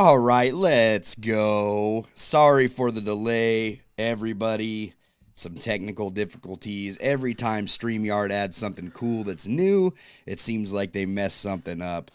All right, let's go. Sorry for the delay, everybody. Some technical difficulties. Every time Streamyard adds something cool that's new, it seems like they mess something up.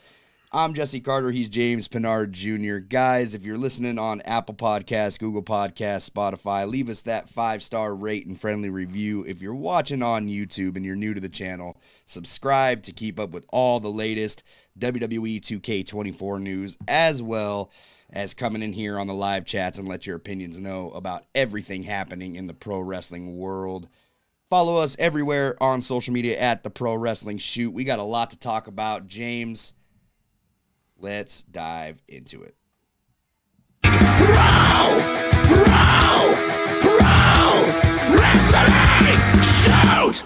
I'm Jesse Carter. He's James Pinard Jr. Guys, if you're listening on Apple Podcasts, Google Podcasts, Spotify, leave us that 5-star rate and friendly review. If you're watching on YouTube and you're new to the channel, subscribe to keep up with all the latest WWE 2K24 news, as well as coming in here on the live chats and let your opinions know about everything happening in the pro wrestling world. Follow us everywhere on social media at The Pro Wrestling Shoot. We got a lot to talk about, James. Let's dive into it. Pro Wrestling Shoot!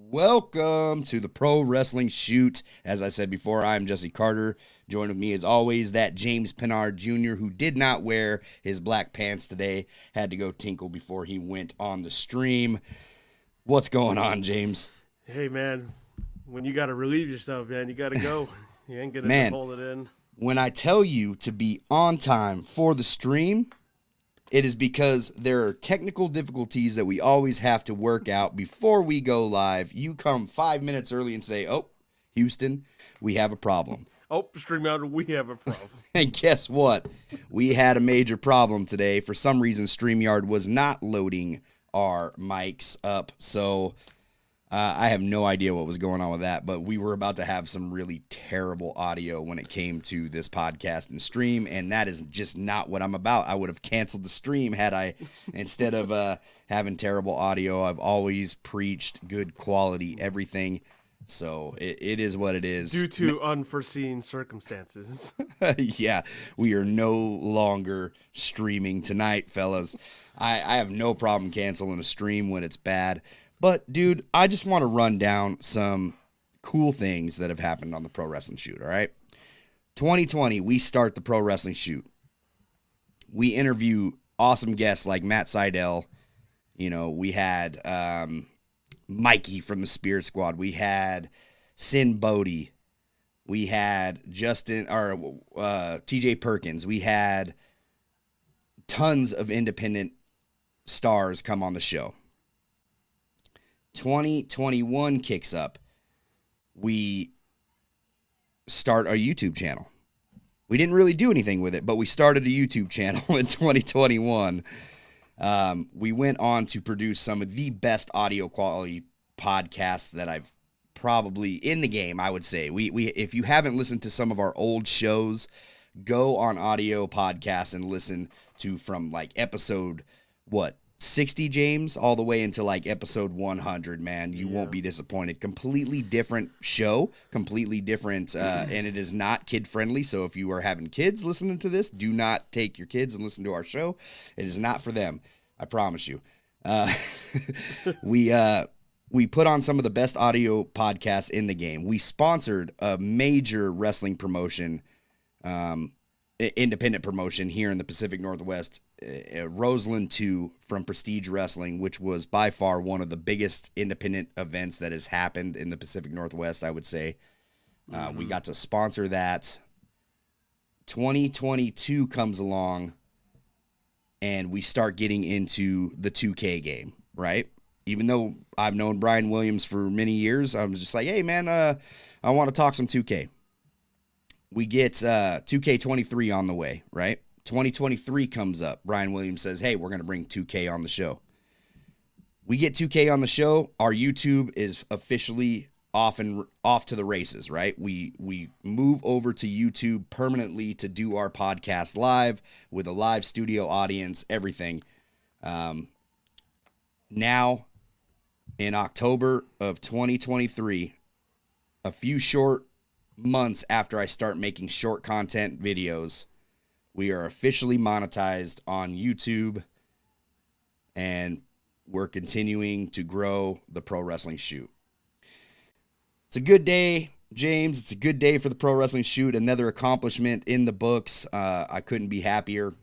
Welcome to the Pro Wrestling Shoot. As I said before, I'm Jesse Carter. Joined with me as always, that James Pinard Jr., who did not wear his black pants today. Had to go tinkle before he went on the stream. What's going on, James? Hey, man. When you got to relieve yourself, man, you got to go. You ain't going to hold it in. When I tell you to be on time for the stream, it is because there are technical difficulties that we always have to work out before we go live. You come 5 minutes early and say, oh, Houston, we have a problem. Oh, Streamyard, we have a problem. And guess what? We had a major problem today. For some reason, Streamyard was not loading our mics up, so I have no idea what was going on with that, but we were about to have some really terrible audio when it came to this podcast and stream, and that is just not what I'm about. I would have canceled the stream had I, instead of having terrible audio. I've always preached good quality everything, so it is what it is. Due to unforeseen circumstances. Yeah, we are no longer streaming tonight, fellas. I have no problem canceling a stream when it's bad. But, dude, I just want to run down some cool things that have happened on the Pro Wrestling Shoot, all right? 2020, we start the Pro Wrestling Shoot. We interview awesome guests like Matt Sydal. You know, we had Mikey from the Spirit Squad. We had Sin Bodie. We had TJ Perkins. We had tons of independent stars come on the show. 2021 kicks up. We start our YouTube channel. We didn't really do anything with it, but we started a YouTube channel in 2021. We went on to produce some of the best audio quality podcasts that I've probably in the game, I would say. We if you haven't listened to some of our old shows, go on audio podcasts and listen to from like episode 60, James, all the way into like episode 100, man. You won't be disappointed. Completely different show, completely different, and it is not kid-friendly, so if you are having kids listening to this, do not take your kids and listen to our show. It is not for them, I promise you. We put on some of the best audio podcasts in the game. We sponsored a major wrestling promotion, independent promotion here in the Pacific Northwest, Roseland 2 from Prestige Wrestling, which was by far one of the biggest independent events that has happened in the Pacific Northwest, I would say. We got to sponsor that. 2022 comes along, and we start getting into the 2K game, right? Even though I've known Brian Williams for many years, I was just like, hey, man, I want to talk some 2K. We get 2K23 on the way, right? 2023 comes up. Brian Williams says, hey, we're going to bring 2K on the show. We get 2K on the show. Our YouTube is officially off to the races, right? We move over to YouTube permanently to do our podcast live with a live studio audience, everything. Now, in October of 2023, a few short months after I start making short content videos, we are officially monetized on YouTube, and we're continuing to grow the Pro Wrestling Shoot. It's a good day, James. It's a good day for the Pro Wrestling Shoot. Another accomplishment in the books. I couldn't be happier.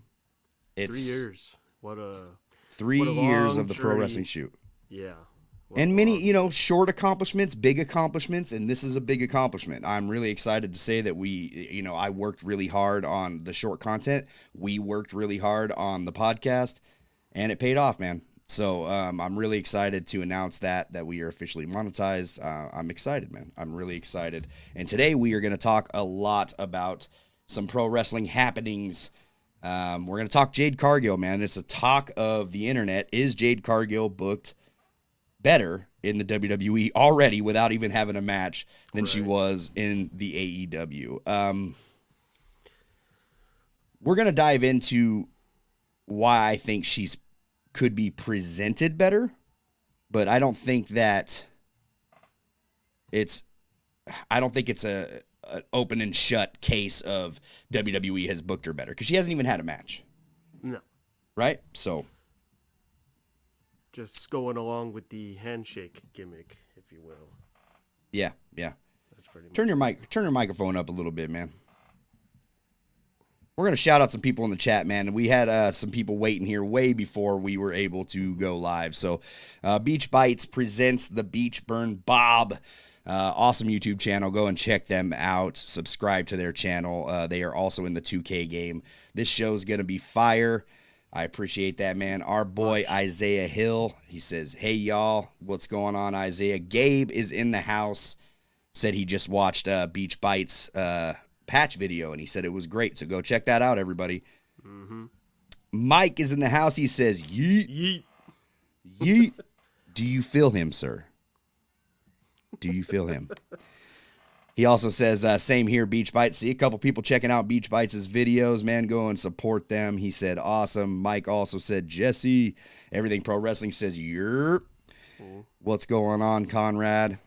It's 3 years. What a 3 years of the long Pro journey. Wrestling Shoot. Yeah. And many, short accomplishments, big accomplishments, and this is a big accomplishment. I'm really excited to say that I worked really hard on the short content. We worked really hard on the podcast, and it paid off, man. So I'm really excited to announce that we are officially monetized. I'm excited, man. I'm really excited. And today we are going to talk a lot about some pro wrestling happenings. We're going to talk Jade Cargill, man. It's a talk of the internet. Is Jade Cargill booked better in the WWE already without even having a match than she was in the AEW? We're going to dive into why I think she's could be presented better, but I don't think that it's an open and shut case of WWE has booked her better because she hasn't even had a match. No. Right? So just going along with the handshake gimmick, if you will. Yeah. That's pretty much. Turn your microphone up a little bit, man. We're going to shout out some people in the chat, man. We had some people waiting here way before we were able to go live. So Beach Bites presents the Beach Burn Bob. Awesome YouTube channel. Go and check them out. Subscribe to their channel. They are also in the 2K game. This show's going to be fire. I appreciate that, man. Our boy Isaiah Hill, he says, hey, y'all. What's going on, Isaiah? Gabe is in the house. Said he just watched Beach Bites patch video, and he said it was great. So go check that out, everybody. Mm-hmm. Mike is in the house. He says, yeet. Yeet. Do you feel him, sir? Do you feel him? He also says, same here, Beach Bites. See a couple people checking out Beach Bites' videos, man. Go and support them. He said, awesome. Mike also said, Jesse. Everything Pro Wrestling says, yerp. What's going on, Conrad?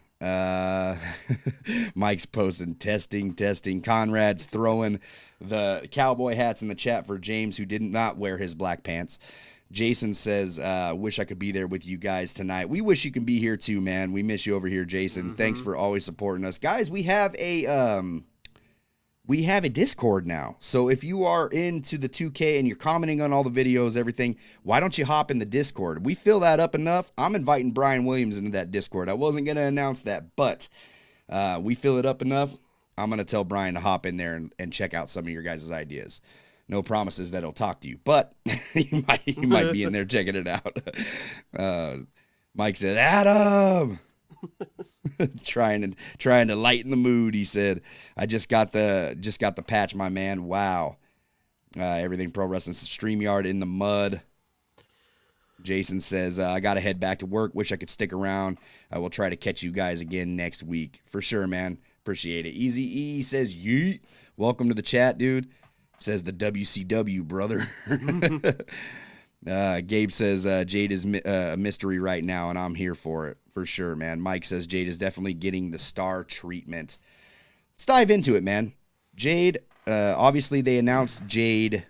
Mike's posting testing. Conrad's throwing the cowboy hats in the chat for James, who did not wear his black pants. Jason says, wish I could be there with you guys tonight. We wish you can be here too, man. We miss you over here, Jason. Mm-hmm. Thanks for always supporting us. Guys, we have a Discord now. So if you are into the 2K and you're commenting on all the videos, everything, why don't you hop in the Discord? We fill that up enough. I'm inviting Brian Williams into that Discord. I wasn't going to announce that, but we fill it up enough. I'm going to tell Brian to hop in there and check out some of your guys' ideas. No promises that he'll talk to you, but he might be in there checking it out. Mike said, Adam! trying to lighten the mood. He said, I just got the patch, my man. Wow. Everything Pro Wrestling Streamyard in the mud. Jason says, I got to head back to work. Wish I could stick around. I will try to catch you guys again next week. For sure, man. Appreciate it. Easy E says, yeet. Welcome to the chat, dude. Says the WCW, brother. Gabe says, Jade is a mystery right now, and I'm here for it. For sure, man. Mike says Jade is definitely getting the star treatment. Let's dive into it, man. Jade, obviously they announced Jade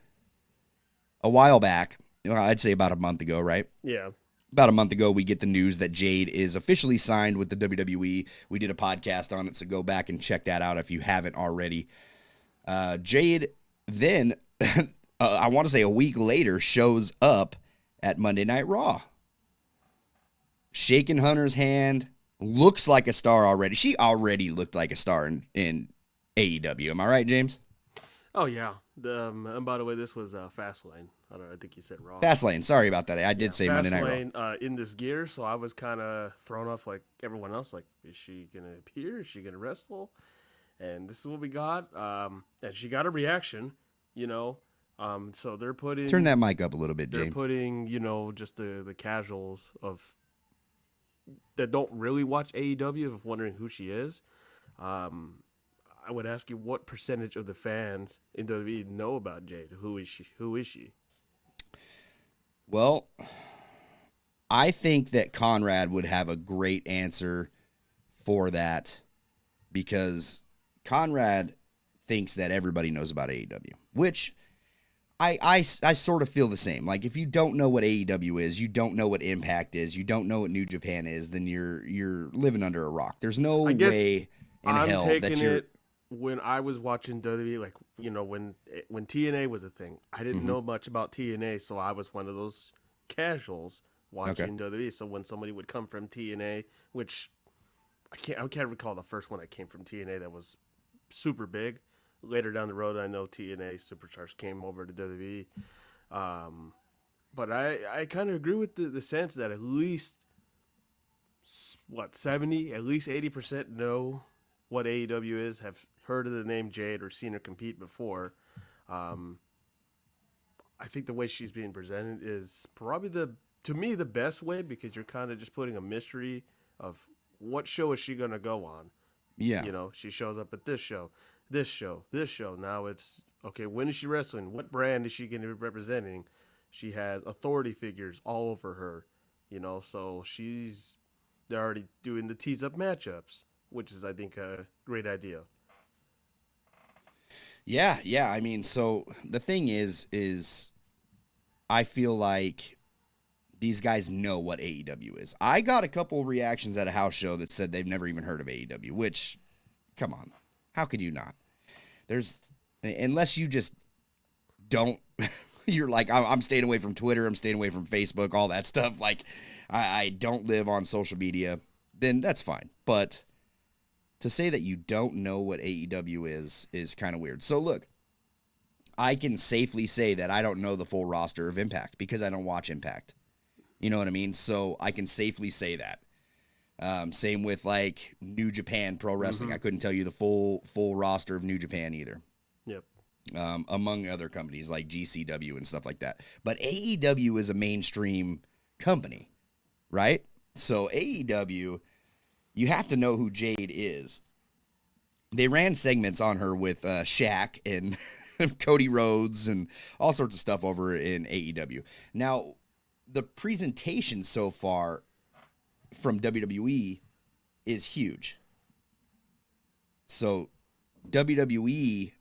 a while back. I'd say about a month ago, right? Yeah. About a month ago, we get the news that Jade is officially signed with the WWE. We did a podcast on it, so go back and check that out if you haven't already. Jade then, I want to say a week later, shows up at Monday Night Raw. Shaking Hunter's hand, looks like a star already. She already looked like a star in AEW. Am I right, James? Oh, yeah. And by the way, this was Fastlane. I think you said Raw. Fastlane. Sorry about that. I did say Monday Night Raw. In this gear, so I was kind of thrown off like everyone else. Like, is she going to appear? Is she going to wrestle? And this is what we got. And she got a reaction, So they're putting... Turn that mic up a little bit, James. They're putting, just the casuals that don't really watch AEW of wondering who she is. I would ask you, what percentage of the fans in WWE know about Jade? Who is she? Well, I think that Conrad would have a great answer for that because Conrad thinks that everybody knows about AEW, which I sort of feel the same. Like, if you don't know what AEW is, you don't know what Impact is, you don't know what New Japan is, then you're living under a rock. There's no way in hell that you're... When I was watching WWE, like, when TNA was a thing, I didn't know much about TNA, so I was one of those casuals watching WWE. So when somebody would come from TNA, which I can't recall the first one that came from TNA that was super big. Later down the road, I know TNA Superstars came over to WWE. But I kind of agree with the sense that at least, 70, at least 80% know what AEW is, have heard of the name Jade or seen her compete before. I think the way she's being presented is probably to me, the best way, because you're kind of just putting a mystery of what show is she going to go on. Yeah. You know, she shows up at this show, this show, this show. Now it's, okay, when is she wrestling? What brand is she going to be representing? She has authority figures all over her, you know, so they're already doing the tease up matchups, which is, I think, a great idea. Yeah. I mean, so the thing is I feel like these guys know what AEW is. I got a couple reactions at a house show that said they've never even heard of AEW, which, come on, how could you not? Unless you just don't, you're like, I'm staying away from Twitter, I'm staying away from Facebook, all that stuff. Like, I don't live on social media, then that's fine. But to say that you don't know what AEW is kind of weird. So look, I can safely say that I don't know the full roster of Impact because I don't watch Impact. You know what I mean? So I can safely say that. Same with like New Japan Pro Wrestling. I couldn't tell you the full roster of New Japan either. Yep. Among other companies like GCW and stuff like that. But AEW is a mainstream company, right? So AEW, you have to know who Jade is. They ran segments on her with Shaq and Cody Rhodes and all sorts of stuff over in AEW. Now, the presentation so far from WWE is huge. So WWE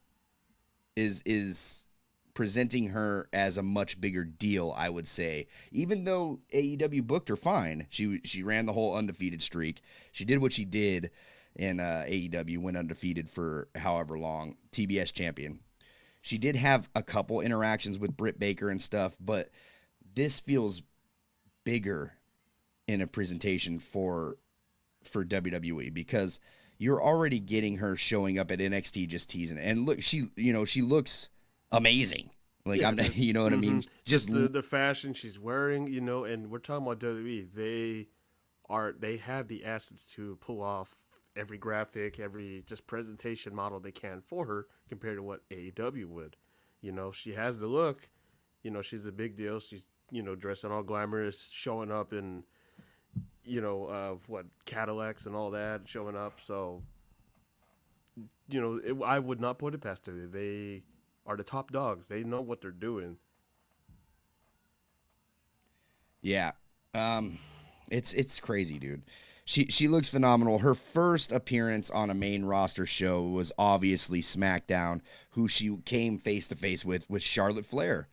is presenting her as a much bigger deal, I would say. Even though AEW booked her fine, she ran the whole undefeated streak. She did what she did in AEW, went undefeated for however long, TBS champion. She did have a couple interactions with Britt Baker and stuff, but this feels bigger in a presentation for WWE because you're already getting her showing up at NXT just teasing it. And look, she looks amazing. Like, yeah, I'm, you know what I mean? Just the fashion she's wearing, you know, and we're talking about WWE. They have the assets to pull off every graphic, every just presentation model they can for her compared to what AEW would. You know, she has the look. You know, she's a big deal. She's, you know, dressing all glamorous, showing up in, you know, Cadillacs and all that, showing up. So, you know, I would not put it past her. They are the top dogs. They know what they're doing. Yeah. It's crazy, dude. She looks phenomenal. Her first appearance on a main roster show was obviously SmackDown, who she came face to face with Charlotte Flair.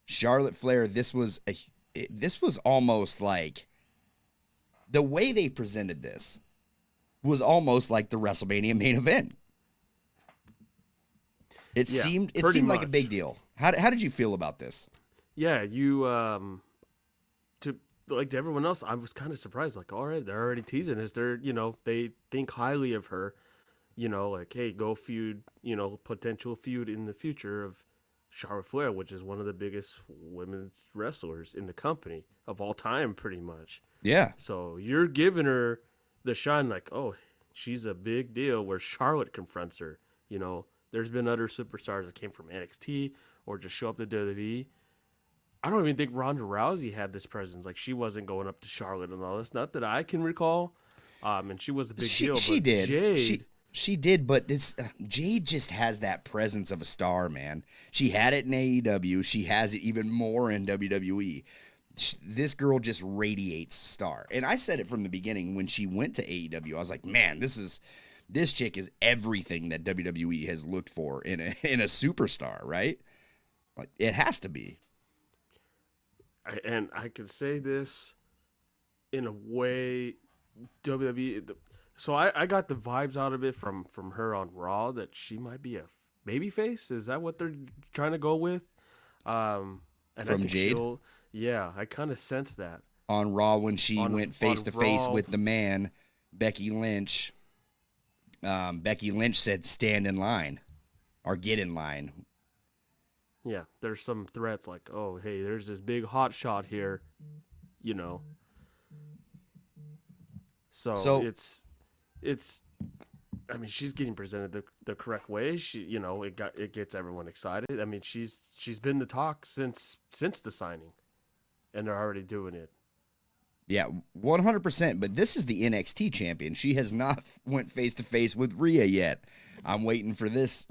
Charlotte Flair, this was almost like the way they presented this was almost like the WrestleMania main event. It seemed like a big deal. How did you feel about this? Yeah, to everyone else, I was kind of surprised. Like, all right, they're already teasing us. They're, you know, they think highly of her. You know, like, hey, go feud. You know, potential feud in the future of Charlotte Flair, which is one of the biggest women's wrestlers in the company of all time, pretty much. Yeah. So you're giving her the shine, like, oh, she's a big deal. Where Charlotte confronts her. You know, there's been other superstars that came from NXT or just show up to WWE. I don't even think Ronda Rousey had this presence. Like, she wasn't going up to Charlotte and all this. Not that I can recall. And she was a big deal. She did. Jade, she did, but Jade just has that presence of a star, man. She had it in AEW. She has it even more in WWE. This girl just radiates star. And I said it from the beginning when she went to AEW. I was like, man, this chick is everything that WWE has looked for in a superstar, right? Like, it has to be. and I can say this in a way, WWE. So I got the vibes out of it from her on Raw that she might be a babyface. Is that what they're trying to go with? And from Jade? Yeah, I kind of sense that. on Raw when she went face to face Raw. with the man, Becky Lynch. Becky Lynch said, "Stand in line, or get in line." Yeah, there's some threats like, oh, hey, there's this big hot shot here, you know. So it's I mean, she's getting presented the correct way. It gets everyone excited. I mean, she's been the talk since the signing, and they're already doing it. Yeah, 100%. But this is the NXT champion. She has not went face to face with Rhea yet. I'm waiting for this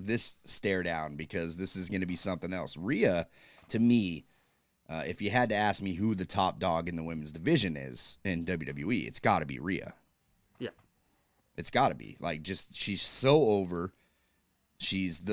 stare down because this is going to be something else. Rhea, to me, if you had to ask me who the top dog in the women's division is in WWE, it's got to be Rhea. Yeah, it's got to be she's so over. She's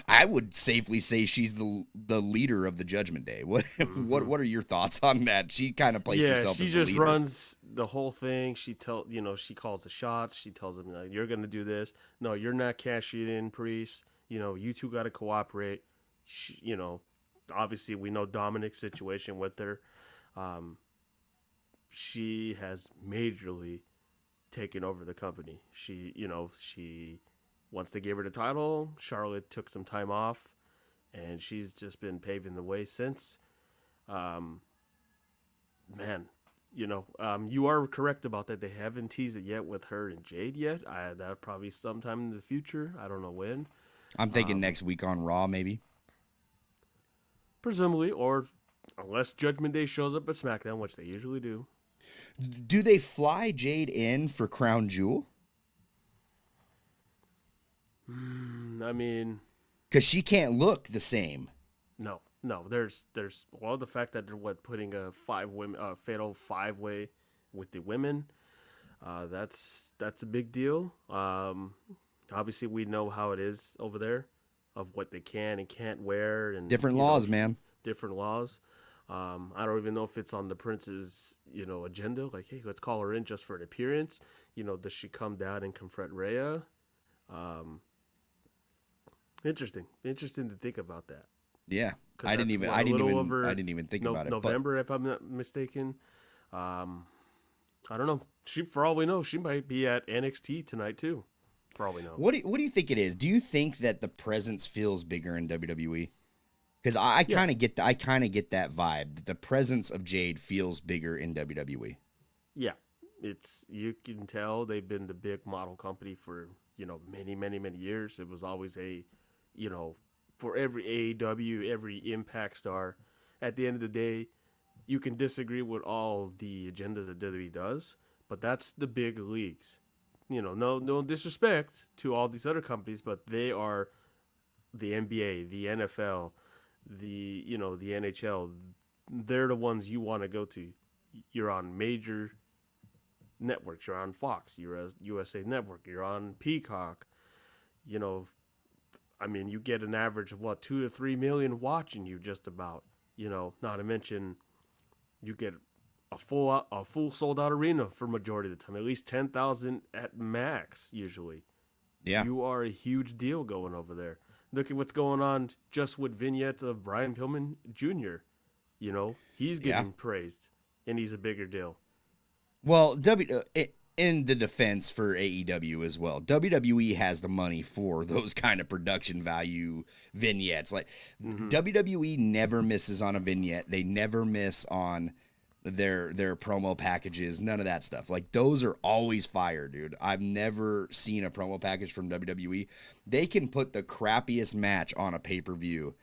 I would safely say she's the leader of the Judgment Day. What are your thoughts on that? She kind of plays herself as the leader. Yeah, she just runs the whole thing. She calls the shots. She tells them, you're going to do this. No, you're not cashing in, Priest. You two got to cooperate. Obviously we know Dominic's situation with her. She has majorly taken over the company. Once they gave her the title, Charlotte took some time off, and she's just been paving the way since. You are correct about that. They haven't teased it yet with her and Jade yet. That'll probably sometime in the future. I don't know when. I'm thinking next week on Raw, maybe. Presumably, or unless Judgment Day shows up at SmackDown, which they usually do. Do they fly Jade in for Crown Jewel? I mean, because she can't look the same. No. There's the fact that they're putting a fatal 5-way with the women. That's a big deal. Obviously we know how it is over there, of what they can and can't wear, and different laws, man. Different laws. I don't even know if it's on the Prince's agenda. Like, hey, let's call her in just for an appearance. Does she come down and confront Rhea? Interesting to think about that. Yeah, I didn't even think about it. November, if I'm not mistaken. I don't know. For all we know, she might be at NXT tonight too. For all we know. What do you think it is? Do you think that the presence feels bigger in WWE? Because I kind of get that vibe. That the presence of Jade feels bigger in WWE. Yeah, you can tell they've been the big model company for many years. It was always for every AEW, every Impact star, at the end of the day, you can disagree with all the agendas that WWE does, but that's the big leagues. No disrespect to all these other companies, but they are the NBA, the NFL, the NHL. They're the ones you want to go to. You're on major networks. You're on Fox. You're a USA Network. You're on Peacock. I mean, you get an average of 2 to 3 million watching you, just about. Not to mention, you get a full sold out arena for majority of the time, at least 10,000 at max usually. Yeah, you are a huge deal going over there. Look at what's going on just with vignettes of Brian Pillman Jr. He's getting praised, and he's a bigger deal. Well, in the defense for AEW as well, WWE has the money for those kind of production value vignettes. Like WWE never misses on a vignette. They never miss on their promo packages. None of that stuff. Like, those are always fire, dude. I've never seen a promo package from WWE. They can put the crappiest match on a pay-per-view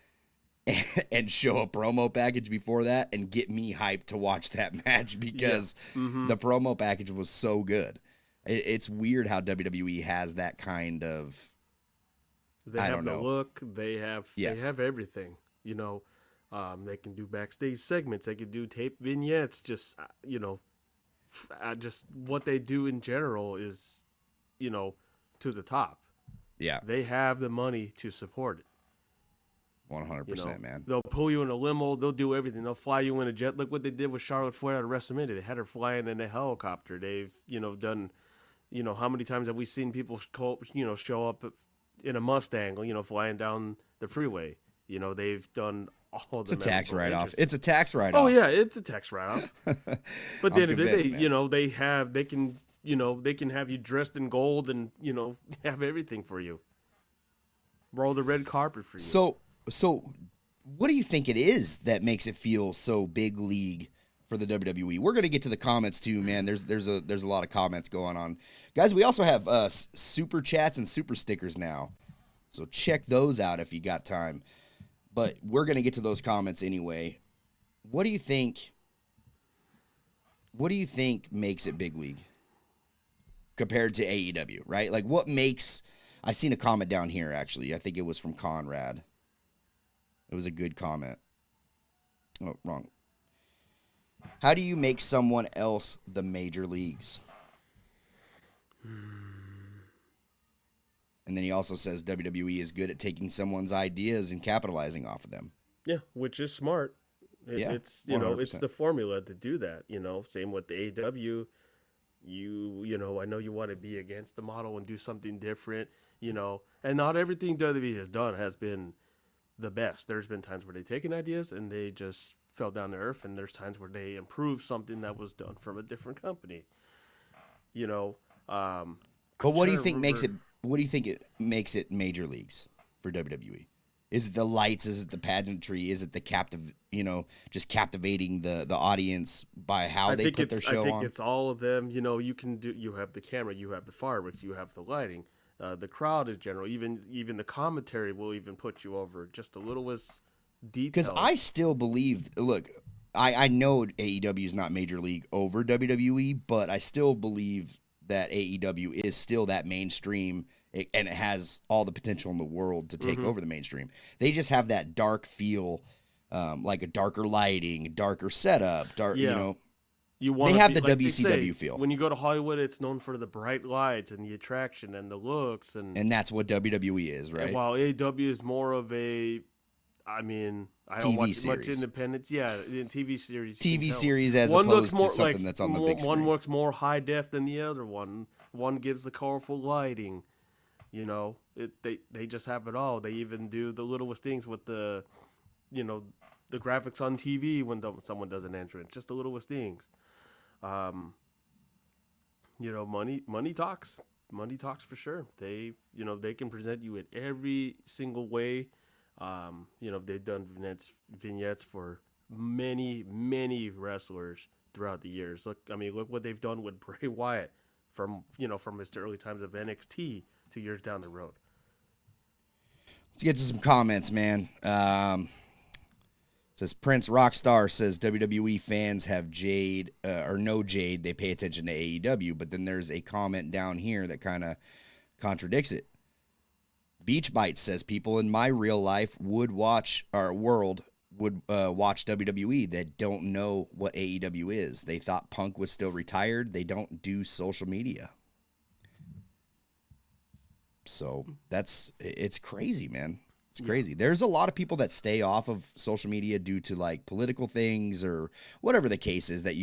and show a promo package before that and get me hyped to watch that match because the promo package was so good. It's weird how WWE has that kind of. They have the look. They have everything. They can do backstage segments. They can do tape vignettes. Just just what they do in general is, to the top. Yeah, they have the money to support it. 100%, man. They'll pull you in a limo. They'll do everything. They'll fly you in a jet. Look what they did with Charlotte Flair at WrestleMania. They had her flying in a helicopter. They've, done, how many times have we seen people, show up in a Mustang, flying down the freeway? They've done all of It's a them. tax have write-off. interest. It's a tax write-off. Oh yeah, it's a tax write-off. But at the I'm end of the day, convinced, they can have you dressed in gold and have everything for you. Roll the red carpet for you. So, what do you think it is that makes it feel so big league for the WWE? We're gonna get to the comments too, man. There's a lot of comments going on, guys. We also have super chats and super stickers now, so check those out if you got time. But we're gonna get to those comments anyway. What do you think? What do you think makes it big league compared to AEW? Right? Like, what makes? I seen a comment down here actually. I think it was from Conrad. It was a good comment. Oh, wrong. How do you make someone else the major leagues? And then he also says WWE is good at taking someone's ideas and capitalizing off of them. Yeah, which is smart. It's 100%. it's the formula to do that. Same with the AEW. I know you want to be against the model and do something different. And not everything WWE has done has been the best. There's been times where they've taken ideas and they just fell down to earth, and there's times where they improved something that was done from a different company. But what do you think makes it? What do you think it makes it major leagues for WWE? Is it the lights? Is it the pageantry? Is it the just captivating the audience by how they put their show on? I think it's all of them. You have the camera, you have the fireworks, you have the lighting. The crowd is general. Even the commentary will even put you over just the littlest details. Because I still believe. Look, I know AEW is not major league over WWE, but I still believe that AEW is still that mainstream, and it has all the potential in the world to take over the mainstream. They just have that dark feel, like a darker lighting, darker setup, they have the WCW feel. When you go to Hollywood, it's known for the bright lights and the attraction and the looks, and that's what WWE is, right? While AEW is more of a, I don't watch much independence. Yeah, in TV series. TV series as opposed to something that's on the big screen. One looks more high def than the other one. One gives the colorful lighting. They just have it all. They even do the littlest things with the graphics on TV when someone does an entrance. Just the littlest things. Money talks. Money talks for sure. They can present you in every single way. They've done vignettes for many, many wrestlers throughout the years. Look what they've done with Bray Wyatt from his early times of NXT 2 years down the road. Let's get to some comments, man. Says Prince Rockstar says WWE fans have Jade or no Jade. They pay attention to AEW, but then there's a comment down here that kind of contradicts it. Beach Bite says people in my real life would watch watch WWE that don't know what AEW is. They thought Punk was still retired. They don't do social media. So it's crazy, man. It's crazy. There's a lot of people that stay off of social media due to like political things or whatever the case is that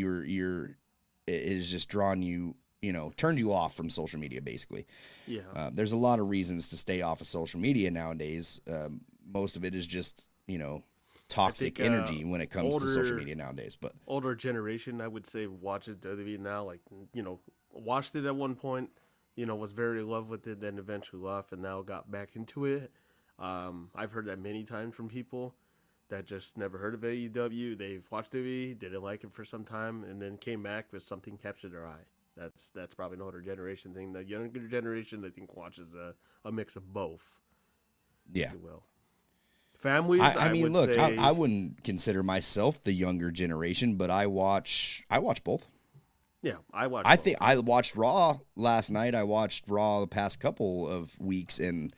is just drawn you, turned you off from social media basically. Yeah. There's a lot of reasons to stay off of social media nowadays. Most of it is just, toxic energy when it comes to social media nowadays. But older generation, I would say, watches WWE now, watched it at one point, was very in love with it, then eventually left and now got back into it. I've heard that many times from people that just never heard of AEW. They've watched WWE, didn't like it for some time, and then came back with something captured their eye. That's probably an older generation thing. The younger generation, I think, watches a mix of both. Yeah. If you will. Families, I wouldn't consider myself the younger generation, but I watch both. Yeah, I watch. I think I watched Raw last night. I watched Raw the past couple of weeks, and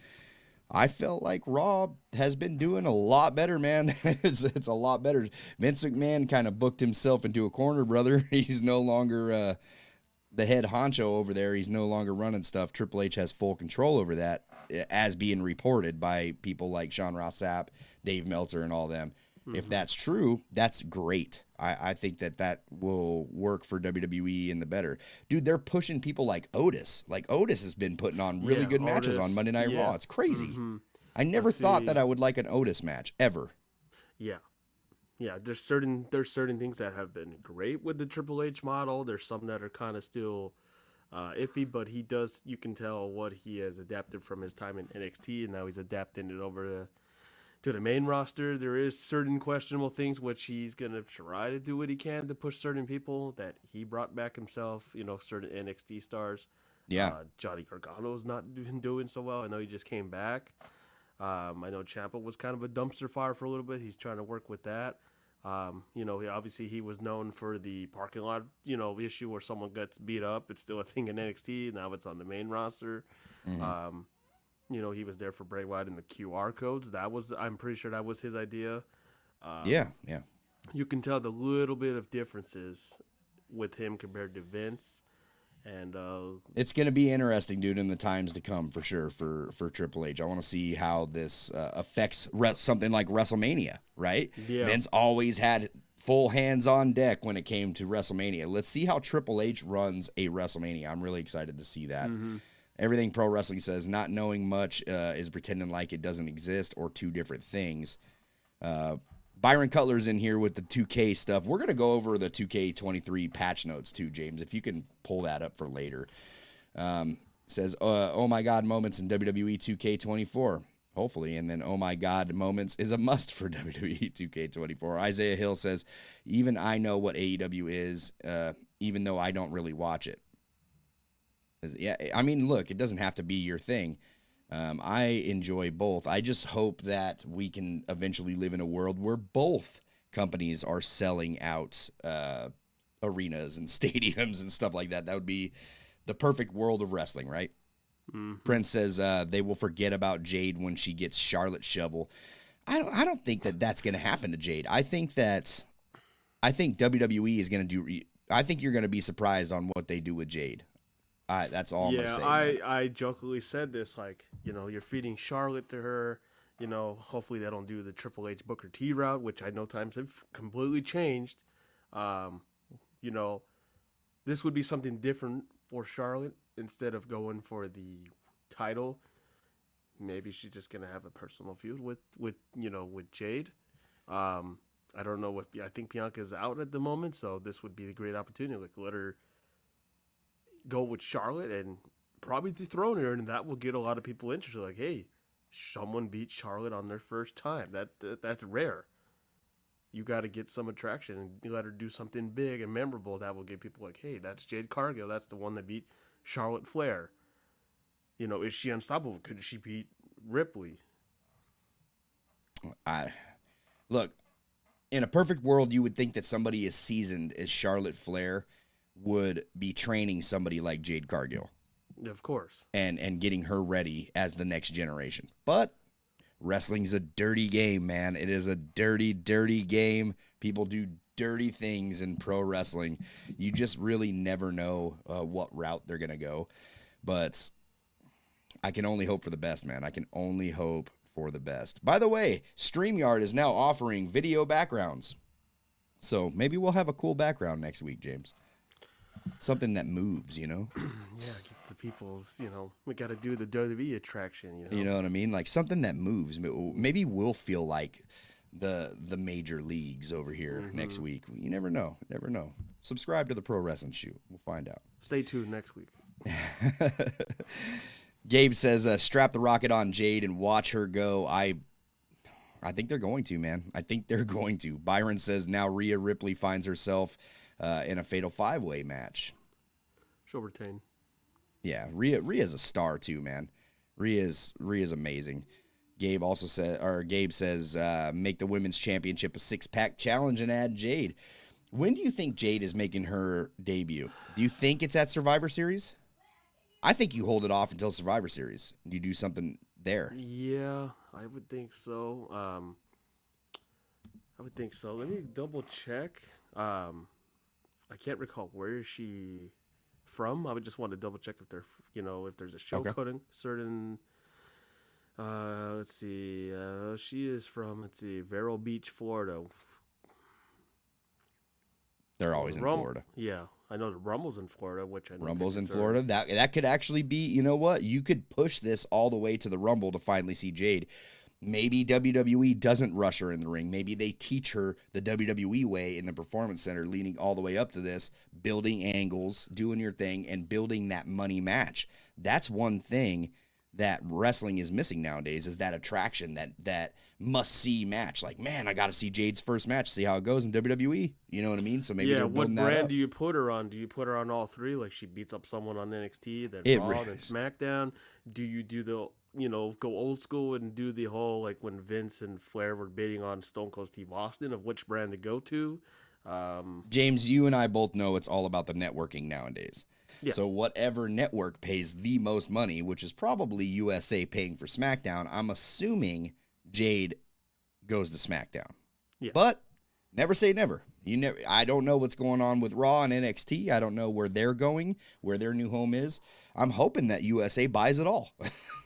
I felt like Raw has been doing a lot better, man. It's a lot better. Vince McMahon kind of booked himself into a corner, brother. He's no longer the head honcho over there. He's no longer running stuff. Triple H has full control over that, as being reported by people like Sean Ross Sapp, Dave Meltzer, and all them. Mm-hmm. If that's true, that's great. I think that will work for WWE in the better. Dude, they're pushing people like Otis. Like Otis has been putting on really good matches on Monday Night Raw. It's crazy. Mm-hmm. I never thought that I would like an Otis match, ever. Yeah. Yeah, there's certain things that have been great with the Triple H model. There's some that are kind of still iffy, but you can tell what he has adapted from his time in NXT, and now he's adapting it over to the main roster. There is certain questionable things which he's gonna try to do what he can to push certain people that he brought back himself. Certain NXT stars. Yeah. Johnny Gargano's not been doing so well. I know he just came back. I know Ciampa was kind of a dumpster fire for a little bit. He's trying to work with that. He was known for the parking lot, issue where someone gets beat up. It's still a thing in NXT. Now it's on the main roster. Mm-hmm. He was there for Bray Wyatt and the QR codes. I'm pretty sure that was his idea. Yeah. You can tell the little bit of differences with him compared to Vince. And it's going to be interesting, dude, in the times to come for sure for Triple H. I want to see how this affects something like WrestleMania, right? Yeah. Vince always had full hands on deck when it came to WrestleMania. Let's see how Triple H runs a WrestleMania. I'm really excited to see that. Mm-hmm. Everything pro wrestling says, not knowing much is pretending like it doesn't exist, or two different things. Byron Cutler's in here with the 2K stuff. We're going to go over the 2K23 patch notes too, James, if you can pull that up for later. Says, oh my God moments in WWE 2K24. Hopefully. And then, oh my God moments is a must for WWE 2K24. Isaiah Hill says, even I know what AEW is, even though I don't really watch it. Yeah, I mean, look, it doesn't have to be your thing. I enjoy both. I just hope that we can eventually live in a world where both companies are selling out arenas and stadiums and stuff like that. That would be the perfect world of wrestling, right? Mm-hmm. Prince says they will forget about Jade when she gets Charlotte Shovel. I don't think that's going to happen to Jade. I think WWE is going to do. I think you're going to be surprised on what they do with Jade. That's all I'm going to say. I jokingly said this, you're feeding Charlotte to her. Hopefully they don't do the Triple H Booker T route, which I know times have completely changed. This would be something different for Charlotte instead of going for the title. Maybe she's just going to have a personal feud with Jade. I don't know I think Bianca's out at the moment, so this would be a great opportunity. Let her go with Charlotte and probably dethrone her, and that will get a lot of people interested. Like, hey, someone beat Charlotte on their first time. That's rare. You got to get some attraction and you let her do something big and memorable that will get people like, hey, that's Jade Cargill. That's the one that beat Charlotte Flair. Is she unstoppable? Could she beat Ripley? Look, in a perfect world, you would think that somebody as seasoned as Charlotte Flair would be training somebody like Jade Cargill. Of course. And getting her ready as the next generation. But wrestling's a dirty game, man. It is a dirty, dirty game. People do dirty things in pro wrestling. You just really never know what route they're going to go. But I can only hope for the best, man. I can only hope for the best. By the way, Streamyard is now offering video backgrounds. So maybe we'll have a cool background next week, James. Something that moves, Yeah, gets the people's, we got to do the WWE attraction, You know what I mean? Like something that moves. Maybe we'll feel like the major leagues over here next week. You never know. Never know. Subscribe to the Pro Wrestling Shoot. We'll find out. Stay tuned next week. Gabe says, strap the rocket on Jade and watch her go. I think they're going to, man. I think they're going to. Byron says, now Rhea Ripley finds herself in a fatal 5-way match. She'll retain. Yeah, Rhea's a star too, man. Rhea's amazing. Gabe says, make the women's championship a 6-pack challenge and add Jade. When do you think Jade is making her debut? Do you think it's at Survivor Series? I think you hold it off until Survivor Series. You do something there. Yeah, I would think so. Let me double check. I can't recall where is she from. I would just want to double check if they're, if there's a show coding certain. Let's see. She is from Vero Beach, Florida. They're always in Florida. Yeah, I know the Rumble's in Florida, which I know Rumble's in Florida. That could actually be. You know what? You could push this all the way to the Rumble to finally see Jade. Maybe WWE doesn't rush her in the ring. Maybe they teach her the WWE way in the Performance Center, leading all the way up to this, building angles, doing your thing, and building that money match. That's one thing that wrestling is missing nowadays, is that attraction, that must-see match. Like, man, I got to see Jade's first match, see how it goes in WWE. You know what I mean? So maybe they're building that up. What brand do you put her on? Do you put her on all three? Like, she beats up someone on NXT, then Raw, then SmackDown? Do you do the, go old school and do the whole, like, when Vince and Flair were bidding on Stone Cold Steve Austin of which brand to go to? James, you and I both know it's all about the networking nowadays. Yeah. So whatever network pays the most money, which is probably USA paying for SmackDown, I'm assuming Jade goes to SmackDown. Yeah. But never say never. I don't know what's going on with Raw and NXT. I don't know where they're going, where their new home is. I'm hoping that USA buys it all.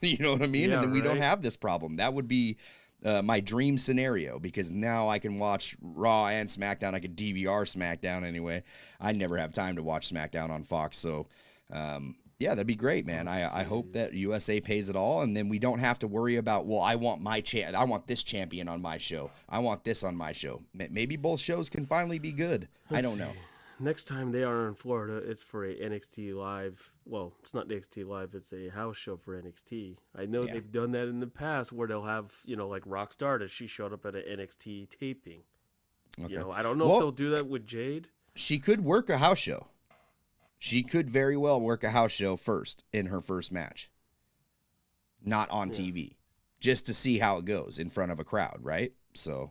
You know what I mean? Yeah, and then we don't have this problem. That would be my dream scenario, because now I can watch Raw and SmackDown. I could DVR SmackDown anyway. I never have time to watch SmackDown on Fox. So, yeah, that'd be great, man. I hope that USA pays it all, and then we don't have to worry about, well, I want this champion on my show. I want this on my show. Maybe both shows can finally be good. I don't know. Next time they are in Florida, it's for a NXT Live. Well, it's not NXT Live. It's a house show for NXT. I know they've done that in the past where they'll have, like Rock Stardust. She showed up at an NXT taping. Okay. I don't know if they'll do that with Jade. She could work a house show. She could very well work a house show first in her first match. Not on TV. Just to see how it goes in front of a crowd, right? So,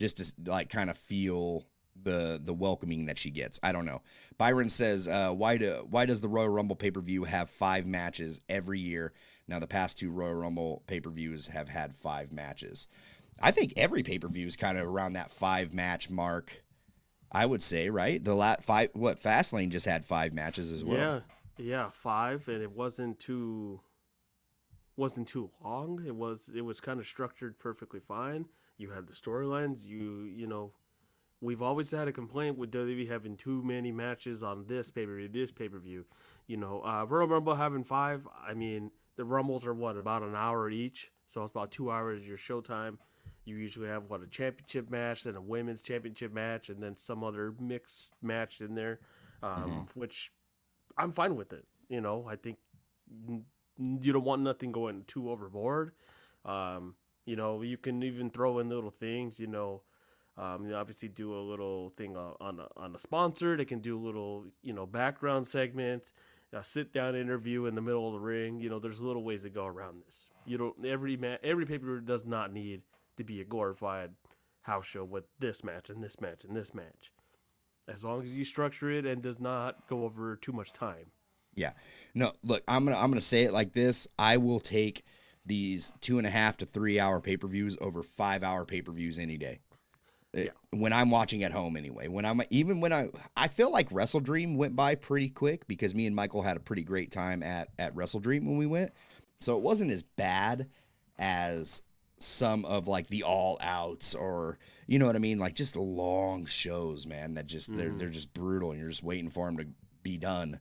just to like kind of feel the welcoming that she gets. I don't know. Byron says, why does the Royal Rumble pay-per-view have 5 matches every year? Now, the past 2 Royal Rumble pay-per-views have had 5 matches. I think every pay-per-view is kind of around that 5-match mark, I would say, right? Fastlane just had 5 matches as well. Yeah, 5, and it wasn't too long. It was kind of structured perfectly fine. You had the storylines, we've always had a complaint with WWE having too many matches on this pay-per-view. Royal Rumble having 5. I mean, the Rumbles are about an hour each, so it's about 2 hours of your showtime. You usually have a championship match, then a women's championship match, and then some other mixed match in there, which I'm fine with it. I think you don't want nothing going too overboard. You can even throw in little things. Obviously do a little thing on a sponsor. They can do a little, background segment, a sit-down interview in the middle of the ring. There's little ways to go around this. Every pay-per-view does not need to be a glorified house show with this match and this match and this match. As long as you structure it and does not go over too much time. Yeah. No, look, I'm gonna say it like this. I will take these 2.5 to 3 hour pay-per-views over 5-hour pay-per-views any day. When I'm watching at home anyway. I feel like Wrestle Dream went by pretty quick, because me and Michael had a pretty great time at Wrestle Dream when we went. So it wasn't as bad as some of like the All Outs, or you know what I mean, like just long shows, man, that just they're just brutal, and you're just waiting for them to be done.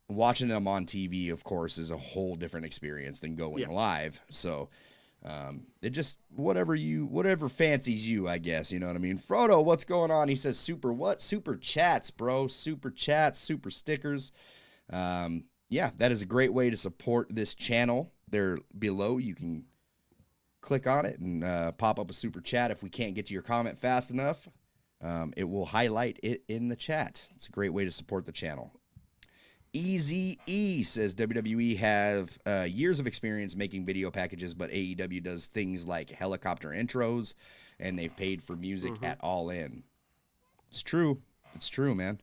Watching them on TV, of course, is a whole different experience than going live. So it just whatever fancies you, I guess. You know what I mean? Frodo, what's going on? He says super chats, bro. Super chats, super stickers. That is a great way to support this channel. There below, you can click on it and pop up a super chat. If we can't get to your comment fast enough, it will highlight it in the chat. It's a great way to support the channel. Easy says WWE have years of experience making video packages, but AEW does things like helicopter intros, and they've paid for music at All In. It's true, man.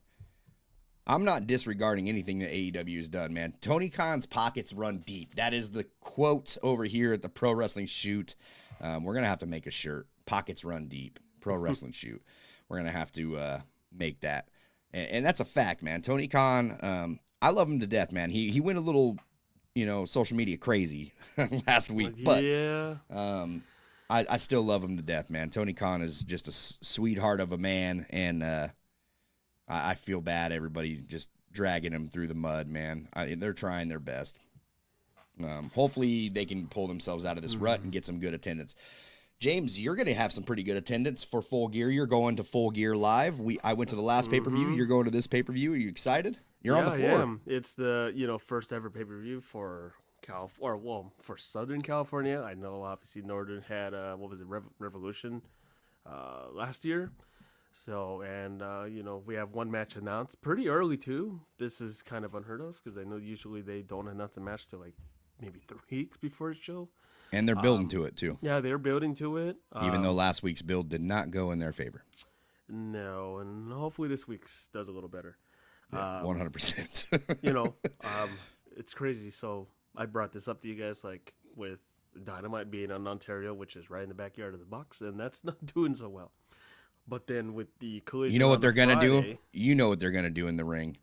I'm not disregarding anything that AEW has done, man. Tony Khan's pockets run deep. That is the quote over here at the Pro Wrestling Shoot. We're going to have to make a shirt. Pockets run deep. Pro Wrestling Shoot. We're going to have to make that. And that's a fact, man. Tony Khan, I love him to death, man. He went a little, social media crazy last week. But I still love him to death, man. Tony Khan is just a sweetheart of a man, and I feel bad everybody just dragging him through the mud, man. They're trying their best. Hopefully they can pull themselves out of this rut and get some good attendance. James, you're going to have some pretty good attendance for Full Gear. You're going to Full Gear live. I went to the last pay-per-view. You're going to this pay-per-view. Are you excited? You're on the floor. I am. It's the first ever pay-per-view for for Southern California. I know obviously Northern had Revolution last year. So, and we have one match announced pretty early too. This is kind of unheard of because I know usually they don't announce a match till like maybe 3 weeks before the show. And they're building to it too. Yeah, they're building to it. Even though last week's build did not go in their favor. No, and hopefully this week's does a little better. 100%. It's crazy. So I brought this up to you guys, like with Dynamite being in Ontario, which is right in the backyard of the Bucks, and that's not doing so well. But then with the collision, you know what they're gonna do? You know what they're gonna do in the ring.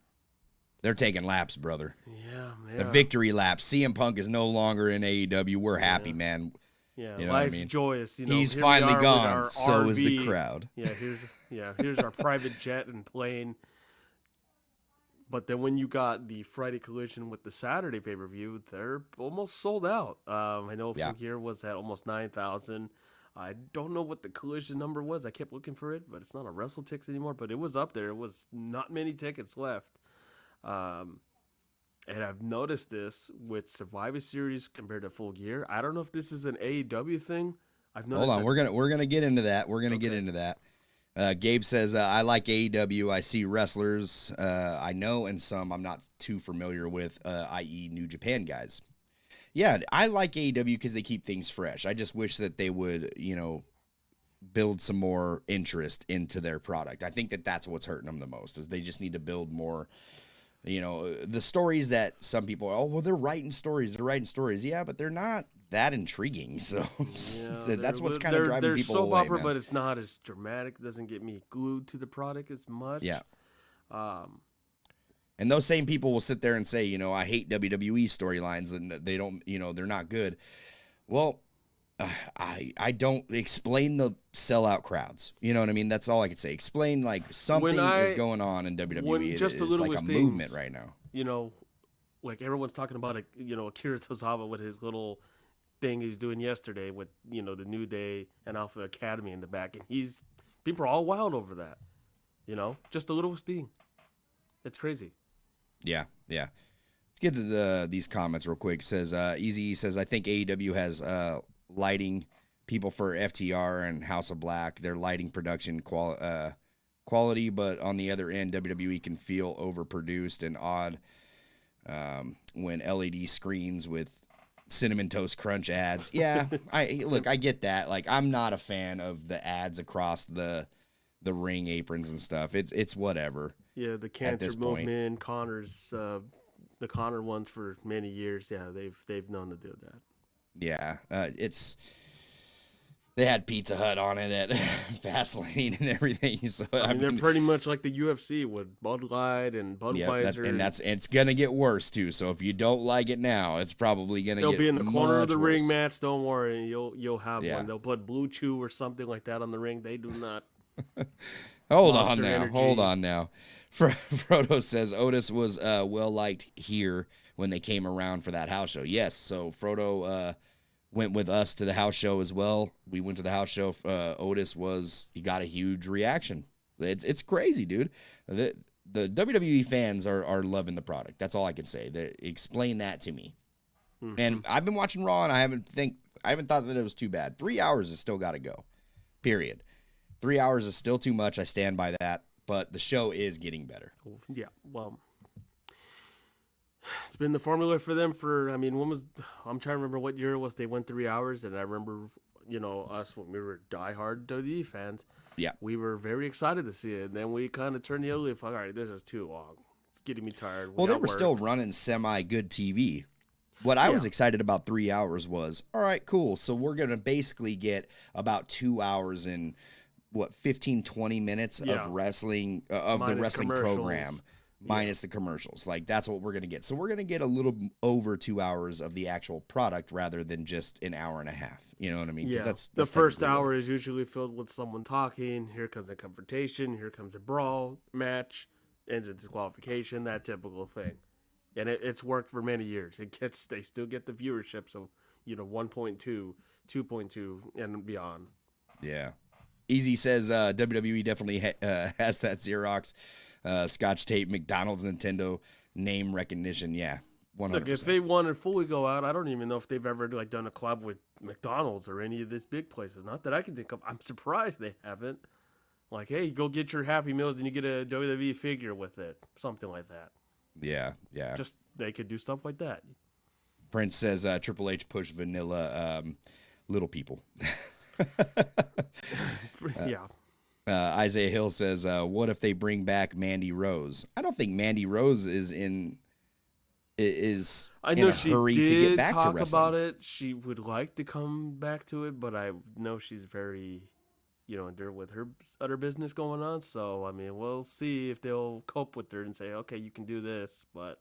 They're taking laps, brother. Yeah. The victory laps. CM Punk is no longer in AEW. We're happy, man. Yeah, you know life's joyous. He's finally gone. So is the crowd. Here's our private jet and plane. But then when you got the Friday collision with the Saturday pay-per-view, they're almost sold out. I know from here was at almost 9,000. I don't know what the collision number was. I kept looking for it, but it's not a WrestleTix anymore. But it was up there. It was not many tickets left. And I've noticed this with Survivor Series compared to Full Gear. I don't know if this is an AEW thing. I've noticed. Hold on, we're gonna get into that. Get into that. Gabe says, I like AEW. I see wrestlers I know and some I'm not too familiar with, i.e. New Japan guys. Yeah, I like AEW because they keep things fresh. I just wish that they would, build some more interest into their product. I think that that's what's hurting them the most, is they just need to build more, the stories that some people are, they're writing stories. Yeah, but they're not that intriguing. So that's what's kind of driving people soap away. Opera, man. But it's not as dramatic. It doesn't get me glued to the product as much. Yeah. And those same people will sit there and say, I hate WWE storylines and they don't, they're not good. Well, I don't explain the sellout crowds. You know what I mean? That's all I could say. Explain like something is going on in WWE. Just it's like a movement right now. Like everyone's talking about, Akira Tozawa with his little thing he's doing yesterday with, the New Day and Alpha Academy in the back. And people are all wild over that. Just a little sting. It's crazy. Yeah. Let's get to these comments real quick. It says, Easy says, I think AEW has lighting people for FTR and House of Black. Their lighting production quality, but on the other end, WWE can feel overproduced and odd when LED screens with Cinnamon Toast Crunch ads. Yeah, I get that. Like, I'm not a fan of the ads across the ring aprons and stuff. It's whatever. Yeah, the cancer movement, Connor's the Connor ones for many years. Yeah, they've known to do that. Yeah, they had Pizza Hut on it at Fastlane and everything. So I mean, they're pretty much like the UFC with Bud Light and Budweiser. Yeah, it's gonna get worse too. So if you don't like it now, it's probably gonna. They'll get be in the corner of the ring worse. match. Don't worry, you'll have one. They'll put Blue Chew or something like that on the ring. They do not. Hold on now. Frodo says Otis was well liked here when they came around for that house show. Yes, so Frodo went with us to the house show as well. We went to the house show. Otis he got a huge reaction. It's crazy, dude. The WWE fans are loving the product. That's all I can say. Explain that to me. Mm-hmm. And I've been watching Raw, and I haven't thought that it was too bad. 3 hours has still got to go. Period. 3 hours is still too much. I stand by that. But the show is getting better. Yeah, well, it's been the formula for them I'm trying to remember what year it was they went 3 hours, and I remember, us when we were diehard WWE fans. Yeah. We were very excited to see it, and then we kind of turned the other leaf, like, all right, this is too long. It's getting me tired. Well, they were still running semi-good TV. What I was excited about 3 hours was, all right, cool, so we're going to basically get about 2 hours in 15, 20 minutes of wrestling, of the wrestling program, minus the commercials. Like, that's what we're going to get. So we're going to get a little over 2 hours of the actual product rather than just an hour and a half. You know what I mean? Yeah. That's the first hour is usually filled with someone talking. Here comes a confrontation. Here comes a brawl match. Ends in disqualification. That typical thing. and it's worked for many years. They still get the viewership, so 1.2, 2.2, and beyond. Yeah. Easy says WWE definitely has that Xerox, Scotch tape, McDonald's, Nintendo name recognition. Yeah, 100%. Look, if they want to fully go out, I don't even know if they've ever done a collab with McDonald's or any of these big places. Not that I can think of. I'm surprised they haven't. Like, hey, go get your Happy Meals and you get a WWE figure with it, something like that. Yeah. Just they could do stuff like that. Prince says Triple H pushed vanilla little people. Yeah. Isaiah Hill says, what if they bring back Mandy Rose? I don't think Mandy Rose is in I know a she hurry did to get back to talk wrestling. about it. She would like to come back to it, but I know she's very, with her other business going on. So, I mean, we'll see if they'll cope with her and say, okay, you can do this. But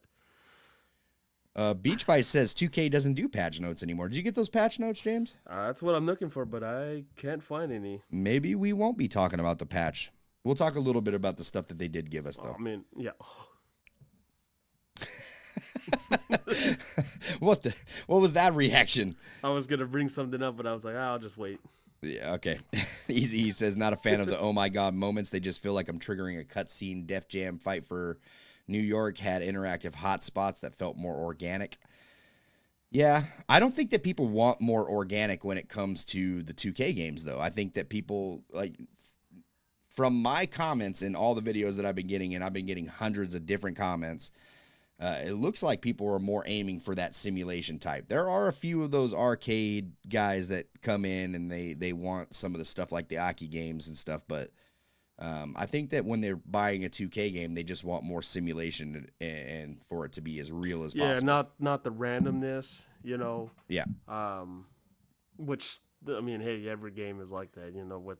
Beach Bite says 2K doesn't do patch notes anymore. Did you get those patch notes, James? that's what I'm looking for, but I can't find any. Maybe we won't be talking about the patch. We'll talk a little bit about the stuff that they did give us, though. I mean, yeah. What was that reaction? I was going to bring something up, but I was like, I'll just wait. Yeah, okay. Easy, he says, not a fan of the oh my god moments. They just feel like I'm triggering a cutscene. Def Jam Fight for New York had interactive hot spots that felt more organic. Yeah, I don't think that people want more organic when it comes to the 2K games, though. I think that people, like, from my comments in all the videos that I've been getting, and I've been getting hundreds of different comments, it looks like people are more aiming for that simulation type. There are a few of those arcade guys that come in and they want some of the stuff like the Aki games and stuff, but I think that when they're buying a 2K game, they just want more simulation and for it to be as real as possible. Yeah, not the randomness, Yeah. Which, I mean, hey, every game is like that, with,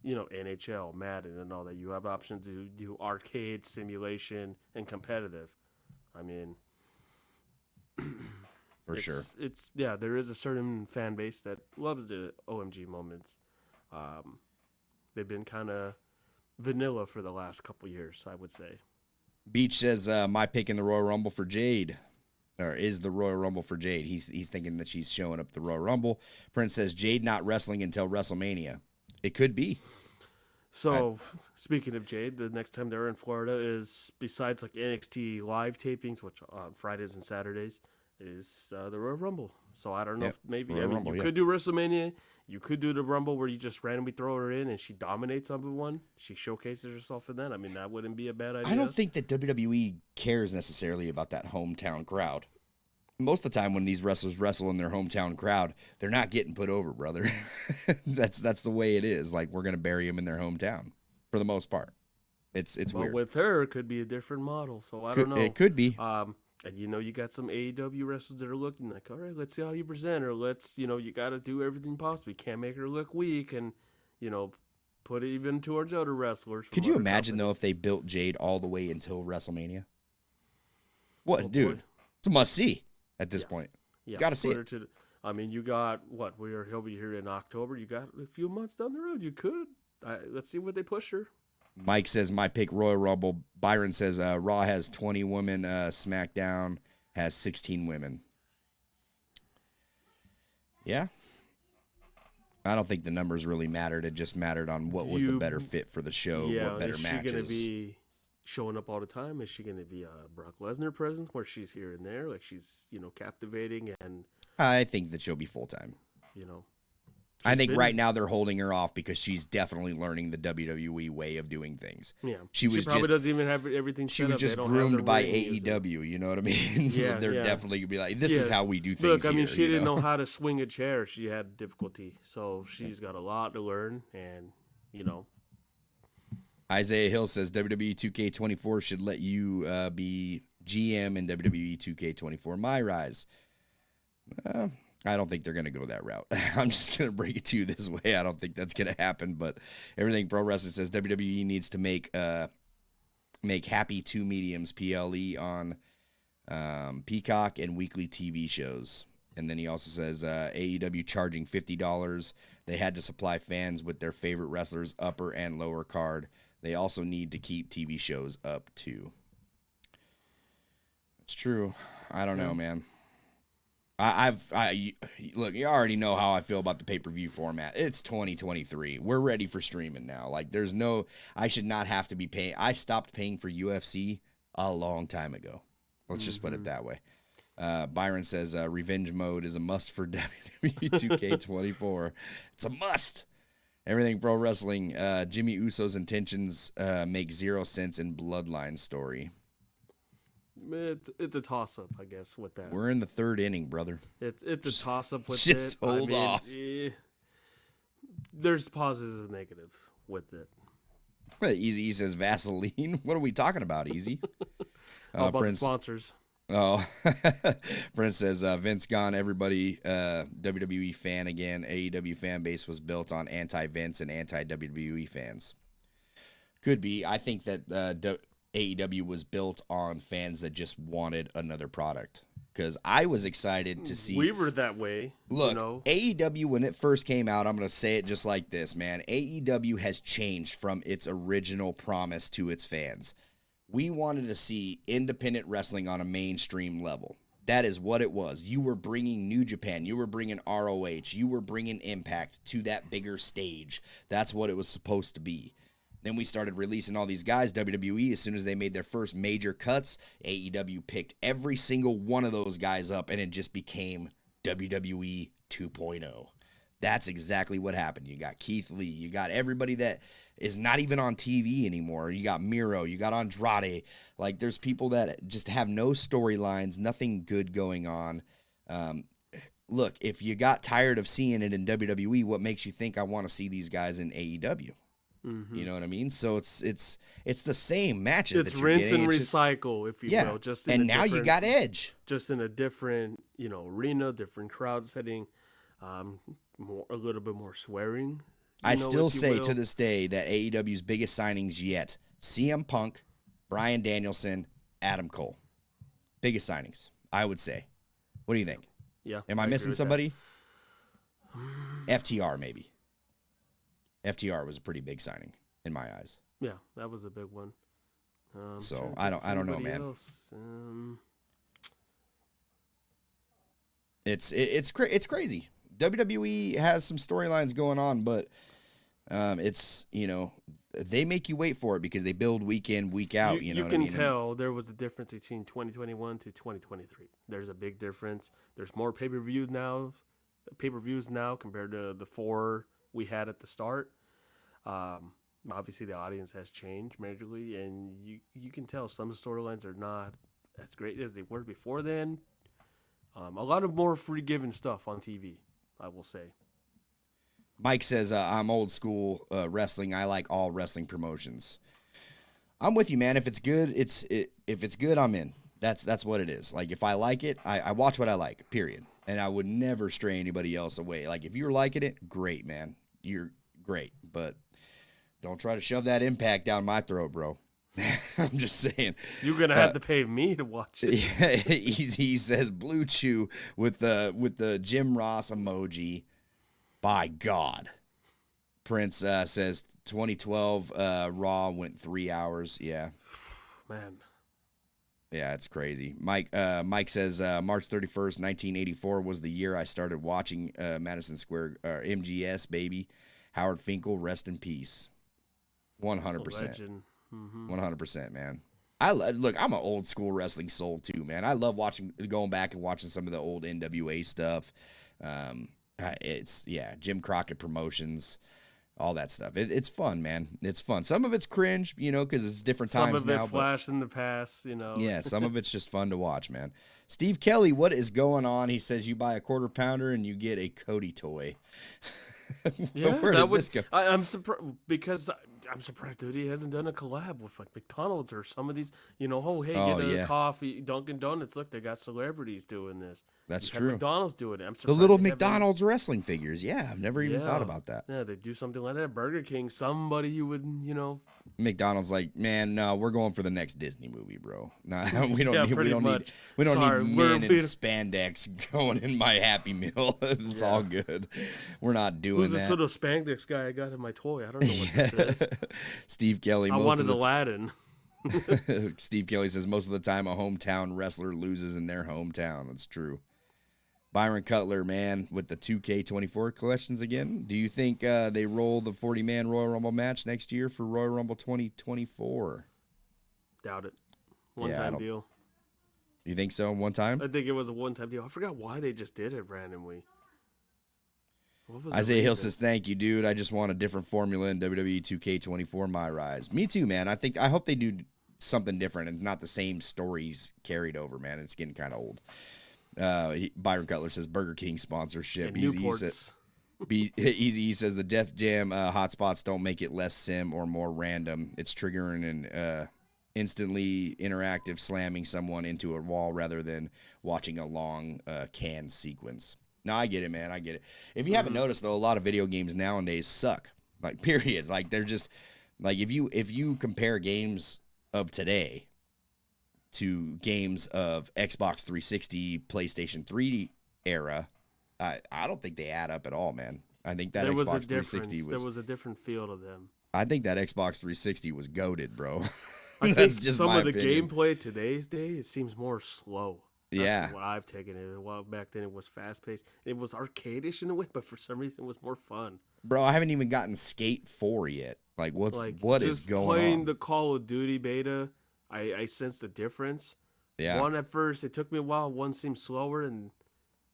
NHL, Madden, and all that. You have options to do arcade, simulation, and competitive. I mean, For sure. There is a certain fan base that loves the OMG moments. They've been kind of vanilla for the last couple years, I would say. Beach says, my pick in the Royal Rumble for Jade, or is the Royal Rumble for Jade. He's thinking that she's showing up at the Royal Rumble. Prince says, Jade not wrestling until WrestleMania. It could be. So, speaking of Jade, the next time they're in Florida is, besides like NXT live tapings, which on Fridays and Saturdays, is the Royal Rumble. So I don't know if maybe you could do WrestleMania, you could do the Rumble where you just randomly throw her in and she dominates everyone. She showcases herself in that. I mean, that wouldn't be a bad idea. I don't think that WWE cares necessarily about that hometown crowd. Most of the time when these wrestlers wrestle in their hometown crowd, they're not getting put over, brother. That's the way it is. Like, we're going to bury them in their hometown for the most part. It's weird. With her, it could be a different model. So I don't know. It could be. And you got some AEW wrestlers that are looking like, all right, let's see how you present her. Let's, you got to do everything possible. You can't make her look weak and, put it even towards other wrestlers. Could you imagine, though, if they built Jade all the way until WrestleMania? What, dude? Boy. It's a must-see at this point. Yeah, got to see it. You got, he'll be here in October. You got a few months down the road. You could. Let's see what they push her. Mike says, my pick, Royal Rumble. Byron says, Raw has 20 women. Smackdown has 16 women. Yeah. I don't think the numbers really mattered. It just mattered on what was the better fit for the show, what better matches. Is she going to be showing up all the time? Is she going to be a Brock Lesnar presence where she's here and there? Like she's, captivating and... I think that she'll be full-time. I think right now they're holding her off because she's definitely learning the WWE way of doing things. Yeah, she probably doesn't even have everything. She was just groomed by AEW. You know what I mean? Yeah, they're definitely gonna be like, this is how we do things. Look, I mean, she didn't know how to swing a chair. She had difficulty, so she's got a lot to learn. And Isaiah Hill says WWE 2K24 should let you be GM in WWE 2K24. My rise. I don't think they're going to go that route. I'm just going to break it to you this way. I don't think that's going to happen, but everything Pro Wrestling says WWE needs to make Happy 2 Mediums PLE on Peacock and weekly TV shows. And then he also says AEW charging $50. They had to supply fans with their favorite wrestlers, upper and lower card. They also need to keep TV shows up too. It's true. I don't know, man. I look, you already know how I feel about the pay-per-view format. It's 2023. We're ready for streaming now. Like, I should not have to be paying. I stopped paying for UFC a long time ago. Let's just put it that way. Byron says revenge mode is a must for WWE 2K24. It's a must. Everything pro wrestling. Jimmy Uso's intentions make 0 sense in Bloodline story. It's a toss up, I guess, with that. We're in the 3rd inning, brother. It's a toss up with just it. Hold off. There's positives and negatives with it. Easy says Vaseline. What are we talking about, Easy? How about the sponsors? Oh, Prince says Vince gone. Everybody WWE fan again. AEW fan base was built on anti-Vince and anti-WWE fans. Could be. I think that AEW was built on fans that just wanted another product. Because I was excited to see. We were that way. Look, AEW, when it first came out, I'm going to say it just like this, man. AEW has changed from its original promise to its fans. We wanted to see independent wrestling on a mainstream level. That is what it was. You were bringing New Japan. You were bringing ROH. You were bringing Impact to that bigger stage. That's what it was supposed to be. Then we started releasing all these guys. WWE, as soon as they made their first major cuts, AEW picked every single one of those guys up, and it just became WWE 2.0. That's exactly what happened. You got Keith Lee. You got everybody that is not even on TV anymore. You got Miro. You got Andrade. Like, there's people that just have no storylines, nothing good going on. Look, if you got tired of seeing it in WWE, what makes you think I want to see these guys in AEW? Mm-hmm. You know what I mean? So it's the same matches. It's rinse and recycle, if you will. Just and now you got Edge. Just in a different, arena, different crowd setting, a little bit more swearing. I still say to this day that AEW's biggest signings yet: CM Punk, Bryan Danielson, Adam Cole. Biggest signings, I would say. What do you think? Yeah. Am I missing somebody? FTR maybe. FTR was a pretty big signing in my eyes. Yeah, that was a big one. So I don't know, man. It's crazy. WWE has some storylines going on, but it's they make you wait for it because they build week in, week out. You can tell there was a difference between 2021 to 2023. There's a big difference. There's more pay-per-views now compared to the 4 we had at the start. Obviously the audience has changed majorly, and you can tell some storylines are not as great as they were before then. A lot of more free-given stuff on TV, I will say. Mike says, I'm old school wrestling. I like all wrestling promotions. I'm with you, man. If it's good, if it's good, I'm in. That's what it is. Like, if I like it, I watch what I like, period. And I would never stray anybody else away. Like, if you're liking it, great, man. You're great. But don't try to shove that Impact down my throat, bro. I'm just saying. You're going to have to pay me to watch it. Yeah, he says Blue Chew with the Jim Ross emoji. By God. Prince says 2012 Raw went 3 hours. Man. Yeah, it's crazy. Mike says March 31st, 1984 was the year I started watching Madison Square MGS, baby. Howard Finkel, rest in peace. 100%. 100%, man. Look, I'm an old school wrestling soul too, man. I love going back and watching some of the old NWA stuff. Jim Crockett Promotions, all that stuff. It's fun, man. It's fun. Some of it's cringe, because it's different times now. Some of it flashed in the past, Yeah, some of it's just fun to watch, man. Steve Kelly, what is going on? He says you buy a quarter pounder and you get a Cody toy. Yeah, where did this go? I'm surprised because I'm surprised dude he hasn't done a collab with like McDonald's or some of these. Get a coffee, Dunkin' Donuts. Look, they got celebrities doing this. That's true. McDonald's doing it. I'm surprised the little McDonald's wrestling figures. Yeah, I've never even thought about that. Yeah, they do something like that. Burger King, somebody you would McDonald's like, man, no, we're going for the next Disney movie, bro. No, we don't need men in spandex going in my Happy Meal. It's all good. We're not doing Who's that. Who's the sort of spandex guy I got in my toy? I don't know what this is. Steve Kelly. I wanted Aladdin. Steve Kelly says most of the time a hometown wrestler loses in their hometown. That's true. Byron Cutler, man, with the 2K24 collections again. Do you think they roll the 40-man Royal Rumble match next year for Royal Rumble 2024? Doubt it. One-time deal. You think so? One time? I think it was a one-time deal. I forgot why they just did it randomly. Isaiah Hill says, thank you, dude. I just want a different formula in WWE 2K24 My Rise. Me too, man. I hope they do something different and not the same stories carried over, man. It's getting kind of old. Byron Cutler says Burger King sponsorship. Easy says the Def Jam hotspots don't make it less sim or more random. It's triggering and instantly interactive slamming someone into a wall rather than watching a long can sequence. No, I get it, man. I get it. If you haven't noticed, though, a lot of video games nowadays suck. Like, period. Like, they're just like if you compare games of today to games of Xbox 360, PlayStation 3 era, I don't think they add up at all, man. I think that Xbox 360 was a different feel to them. I think that Xbox 360 was goated, bro. I think just some of the gameplay today's day, it seems more slow. That's what I've taken it. Well, back then it was fast paced. It was arcade-ish in a way, but for some reason it was more fun. Bro, I haven't even gotten Skate 4 yet. Like, what is going on? Just playing the Call of Duty beta, I sensed the difference. Yeah. One at first, it took me a while. One seemed slower, and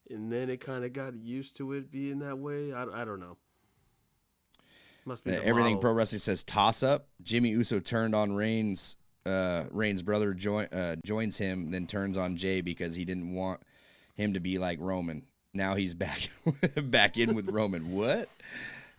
then it kind of got used to it being that way. I don't know. Must be Everything Pro Wrestling says toss up. Jimmy Uso turned on Reigns. Reigns' brother joins him, then turns on Jay because he didn't want him to be like Roman. Now he's back in with Roman. What?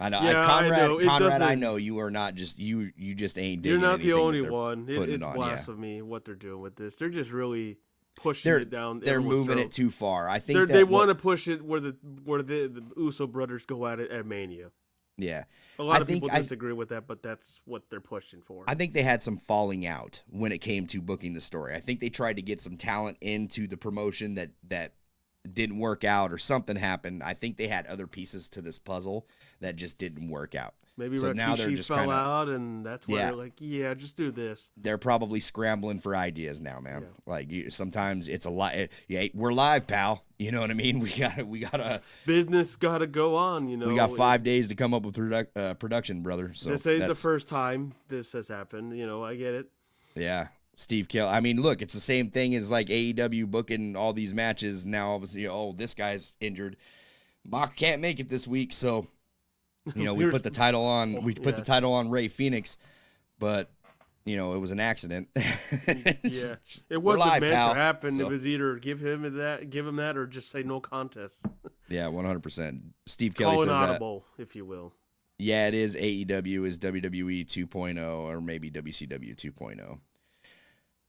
I know, yeah, Conrad. I know you are not just you just ain't. You're not the only one. It's blasphemy what they're doing with this. They're just really pushing it down. They're moving it too far. I think they want to push it where the Uso brothers go at it at Mania. Yeah. A lot of people disagree with that, but that's what they're pushing for. I think they had some falling out when it came to booking the story. I think they tried to get some talent into the promotion that didn't work out or something happened. I think they had other pieces to this puzzle that just didn't work out. Maybe so now they're just fell out, and that's why they're like, yeah, just do this. They're probably scrambling for ideas now, man. Yeah. Like sometimes it's a lot. Yeah, we're live, pal. You know what I mean? We gotta business gotta go on. You know, we got 5 days to come up with production, brother. So this ain't the first time this has happened. You know, I get it. Yeah. Steve Kill. I mean, look, it's the same thing as like AEW booking all these matches. Now, obviously, this guy's injured. Mock can't make it this week, so we put the title on. We put the title on Rey Fenix, but it was an accident. Yeah, it wasn't meant to happen. So. It was either give him that, or just say no contest. Yeah, 100%. Steve Kelly says audible, if you will. Yeah, it is. AEW is WWE 2.0 or maybe WCW 2.0.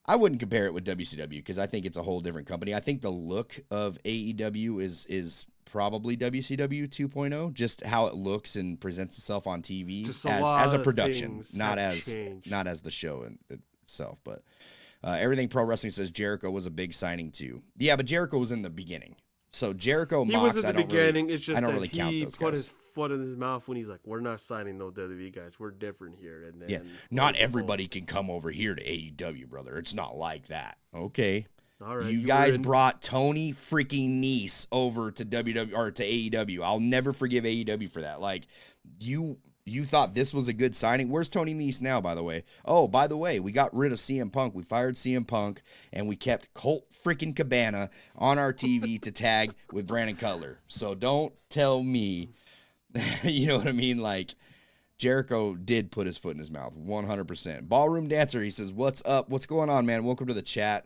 I wouldn't compare it with WCW because I think it's a whole different company. I think the look of AEW is probably WCW 2.0, just how it looks and presents itself on TV as a production, not as the show itself. But everything Pro Wrestling says Jericho was a big signing too. Yeah, but Jericho was in the beginning, so Jericho. He was at the beginning. It's just I don't that really count those guys. Put his foot in his mouth when he's like, "We're not signing no WWE guys. We're different here." And then not everybody can come over here to AEW, brother. It's not like that. Okay. All right, you guys brought Tony freaking Nese over to WWE or to AEW. I'll never forgive AEW for that. Like you thought this was a good signing. Where's Tony Nese now, by the way? Oh, by the way, we got rid of CM Punk. We fired CM Punk, and we kept Colt freaking Cabana on our TV to tag with Brandon Cutler. So don't tell me, you know what I mean? Like Jericho did put his foot in his mouth, 100%. Ballroom Dancer, he says, "What's up? What's going on, man? Welcome to the chat."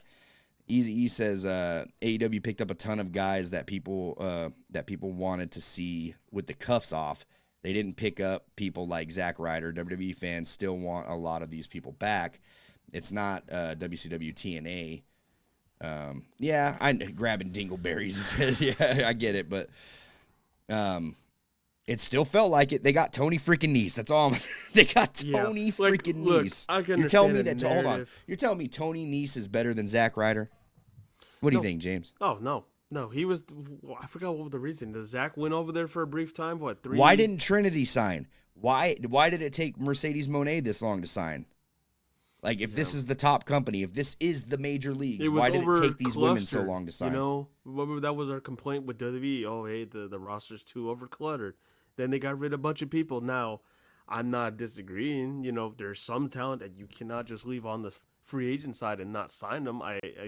Easy E says AEW picked up a ton of guys that people wanted to see with the cuffs off. They didn't pick up people like Zack Ryder. WWE fans still want a lot of these people back. It's not WCW TNA. I'm grabbing dingleberries. Yeah, I get it, but it still felt like it. They got Tony freaking Nese. That's all. They got Tony freaking Nese. I can understand hold on. You're telling me Tony Nese is better than Zack Ryder? What do you think, James? Oh, no. He was. I forgot what was the reason. Does Zack went over there for a brief time? What 3? Why didn't Trinity sign? Why did it take Mercedes Moné this long to sign? Like, if this is the top company, if this is the major leagues, It was why did it take these women so over-clustered, long to sign? You know, remember that was our complaint with WWE. Oh, hey, the roster's too over-cluttered. Then they got rid of a bunch of people. Now, I'm not disagreeing. You know, there's some talent that you cannot just leave on the free agent side and not sign them.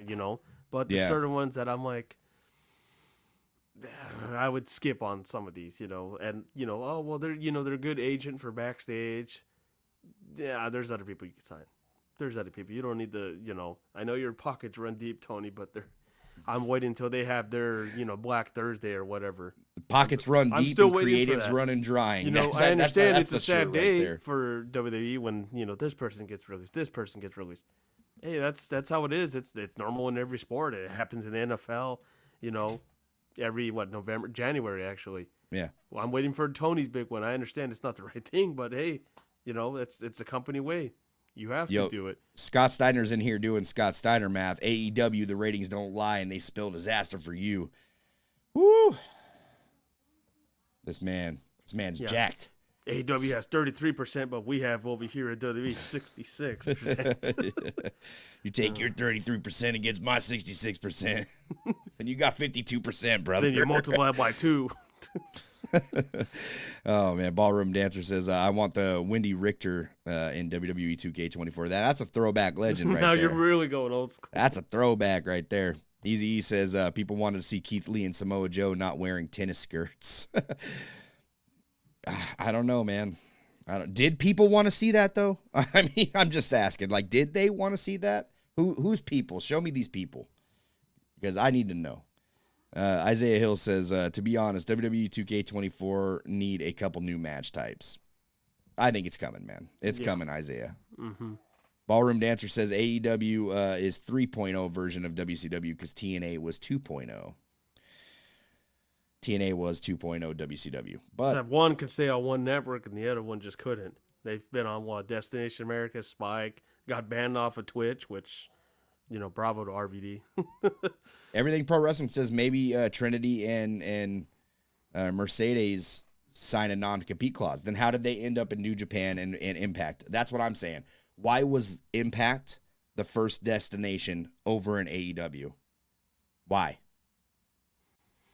You know, but there's certain ones that I'm like, I would skip on some of these. You know, and you know, oh well, they're a good agent for backstage. Yeah, there's other people you can sign. There's other people. You don't need I know your pockets run deep, Tony, but I'm waiting until they have their, Black Thursday or whatever. The pockets run deep and creatives running drying. You know, I understand it's a sad day for WWE when, this person gets released, this person gets released. Hey, that's how it is. It's normal in every sport. It happens in the NFL, every January actually. Yeah. Well, I'm waiting for Tony's big one. I understand it's not the right thing, but hey, it's a company way. You have to do it. Scott Steiner's in here doing Scott Steiner math. AEW, the ratings don't lie, and they spell disaster for you. Woo! This man's jacked. AEW has 33%, but we have over here at WWE 66%. You take your 33% against my 66%, and you got 52%, brother. Then you multiply by 2. Oh man, Ballroom Dancer says I want the Wendy Richter in WWE 2K24. That's a throwback legend right now there. You're really going old school. That's a throwback right there. Easy E says people wanted to see Keith Lee and Samoa Joe not wearing tennis skirts. I don't know, man. Did people want to see that though? I mean, I'm just asking. Like, did they want to see that? Who's people? Show me these people, because I need to know. Isaiah Hill says, to be honest, WWE 2K24 need a couple new match types. I think it's coming, man. It's coming, Isaiah. Mm-hmm. Ballroom Dancer says AEW is 3.0 version of WCW because TNA was 2.0. TNA was 2.0 WCW. But except one could stay on one network and the other one just couldn't. They've been on, Destination America, Spike, got banned off of Twitch, which... bravo to RVD. Everything Pro Wrestling says maybe Trinity and Mercedes sign a non-compete clause. Then how did they end up in New Japan and Impact? That's what I'm saying. Why was Impact the first destination over in AEW? Why?